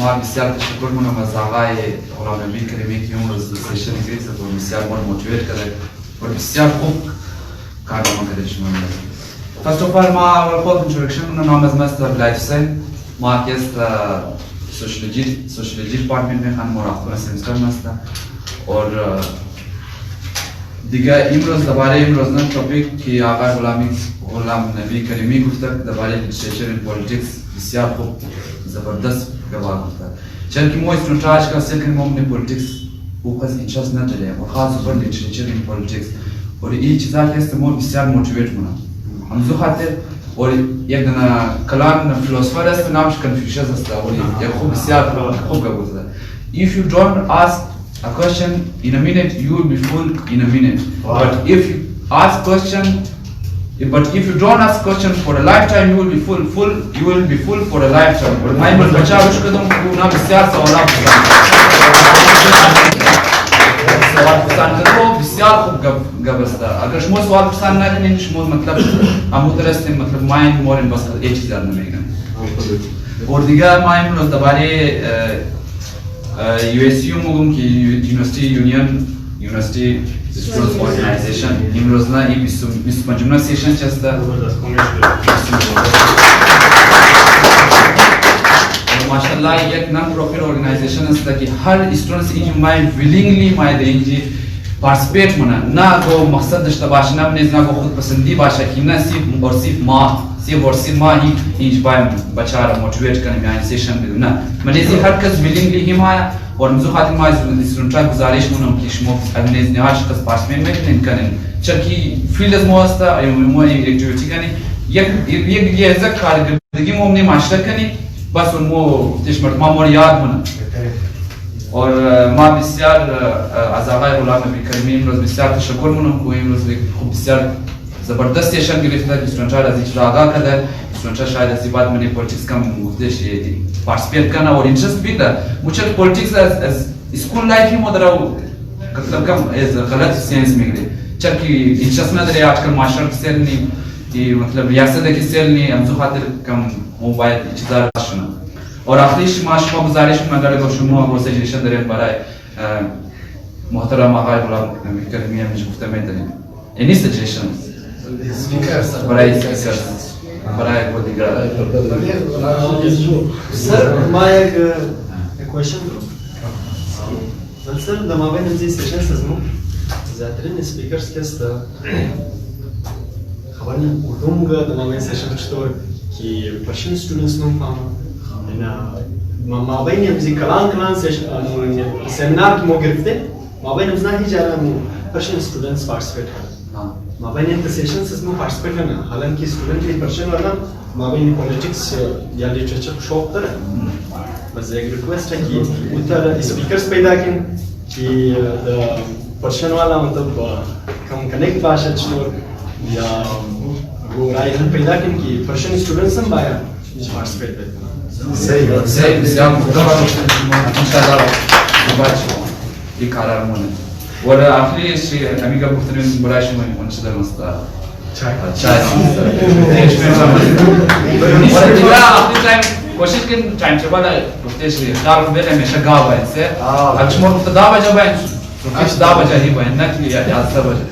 Speaker 11: ما بسیار تشکر میکنم از آقای غلام نبی کریمی که اون روز سشن گرفت و بسیار ما رو موتیویت کرده و بسیار خوب کارنامه کرده شما. First of all, ما اول خود introduction نام از مستر بلایت حسین. ما که است سوشیولوژی دیپارتمنت میں خانم مراقبه سمستر مستر اور دیگه امروز درباره امروز نه تاپیک که آقای غلام نبی کریمی گفته درباره لیتریچر ان پالیتیکس بسیار خوب زبردست گواه گفته. چون که ما استرونت آج کا سیکن ما اپنے پالیٹکس اوپر انٹرسٹ نہ چلے اور خاص طور پر لٹریچر ان پالیٹکس اور یہ چیزا کے استعمال بسیار موٹیویٹ ہونا ہم جو خاطر اور یک دنا کلام فلسفر است نامش کنفیوشس است اور یک خوب بسیار خوب گفته. If you don't ask a question in a minute, you will be full in a minute. But if you ask question, but if you don't ask question for a lifetime, you will be full. You will be full for a lifetime. اور میں بل بچا وش کدم کو نا بسیار سوالات سوال پسند کرو بسیار خوب گبستا. اگر شما سوال پسند نکنین شما مطلب اموترست مطلب مایند مورن بس ایک چیز یاد نمیگن. اور دیگه ما امروز درباره USU مگم که یونیورسیتی یونیورسیتی اسٹوڈنٹس آرگنائزیشن امروز نا این 25 سیشن چسته ماشاءالله یک نان پروفیت آرگنایزیشن است که هر استودنتس اینجا مای ویلینگلی مای اینجا پارتیسیپیت کنه نه گو مقصد داشته باشه نه گو خود پسندی باشه که نه صرف ما اینجا باید بچه را موتیویت کنیم یا این سیشن بدون نه منیزی هر کس ویلینگلی حمایه اور مزو خاطر ما استودنت‌ها گزارش می‌کنم که شما اگر نیاز کس پارتیسیپیت می‌کنین کنین چون که فیلد از ما است ما اکتیویتی کنیم یک از کارکردگی ما معاشرت کنیم بس اون مو تشمرت ما مور یاد مونه اور ما بسیار از آقای غلام نبی کریمی امروز بسیار تشکر می‌کنم که امروز خوب بسیار زبردست سیشن گرفته استودنت‌ها را از آگاه کرده استودنت‌ها شاید از بعد من پالیتیکس کم گفتش پارتیسیپیت کنه اور انٹرسٹ بیده مجھے پالیتیکس از اسکول لائف ہی مدرا مطلب کم از غلط سینس میگیره چون که انٹرسٹ نداره آجکل معاشرت سیل نی مطلب ریاست کی سیل نی امزو خاطر کم موبایل چیزا شونه اور آخریش ما شما گزارش منداره گو شما گو سجیشن داریم برای محترم آقای غلام نبی کریمی همیشه گفته میداریم اینی سجیشن برای سپیکرز برای وہ دیگر
Speaker 7: سر ما ایک کوشچن سر دما بین زی سیشن سزمو زیاترین اسپیکرز کست خبرنی کدوم گا دما بین سیشن چطور کی پرشن اسٹوڈنٹس نو فهم ما بین زی کلان سیمینار کی مو گرفته ما بین زنا ہی جارا مو پرشن اسٹوڈنٹس پارٹیسپیٹ کرتے ما بین این سیشن سزمو پارٹیسپیٹ کرنا حالانکہ اسٹوڈنٹ کی پرشن والا ما بین پالیٹکس یا لٹریچر کو شوق داره بس ایک ریکویسٹ ہے کہ اتر اسپیکرز پیدا کریں کہ پرشن والا مطلب کم کنیکٹ باشه چطور یا وہ رائے ہم پیدا کریں کہ پرشن اسٹوڈنٹس ہم بایا پارٹیسپیٹ کرنا
Speaker 11: صحیح بسیار انشاءاللہ باچ یہ قرار مونه اور آخری شيء امیگا گفتن برای شما منشدر مستا چای اور دیگه آخری ٹائم کوشش کن ٹائم چبا گفته شی خیال کنید همیشه گاو باید سه اگه شما گفته 10 بجه باید 10 بجه هی باید نه که 11 بجه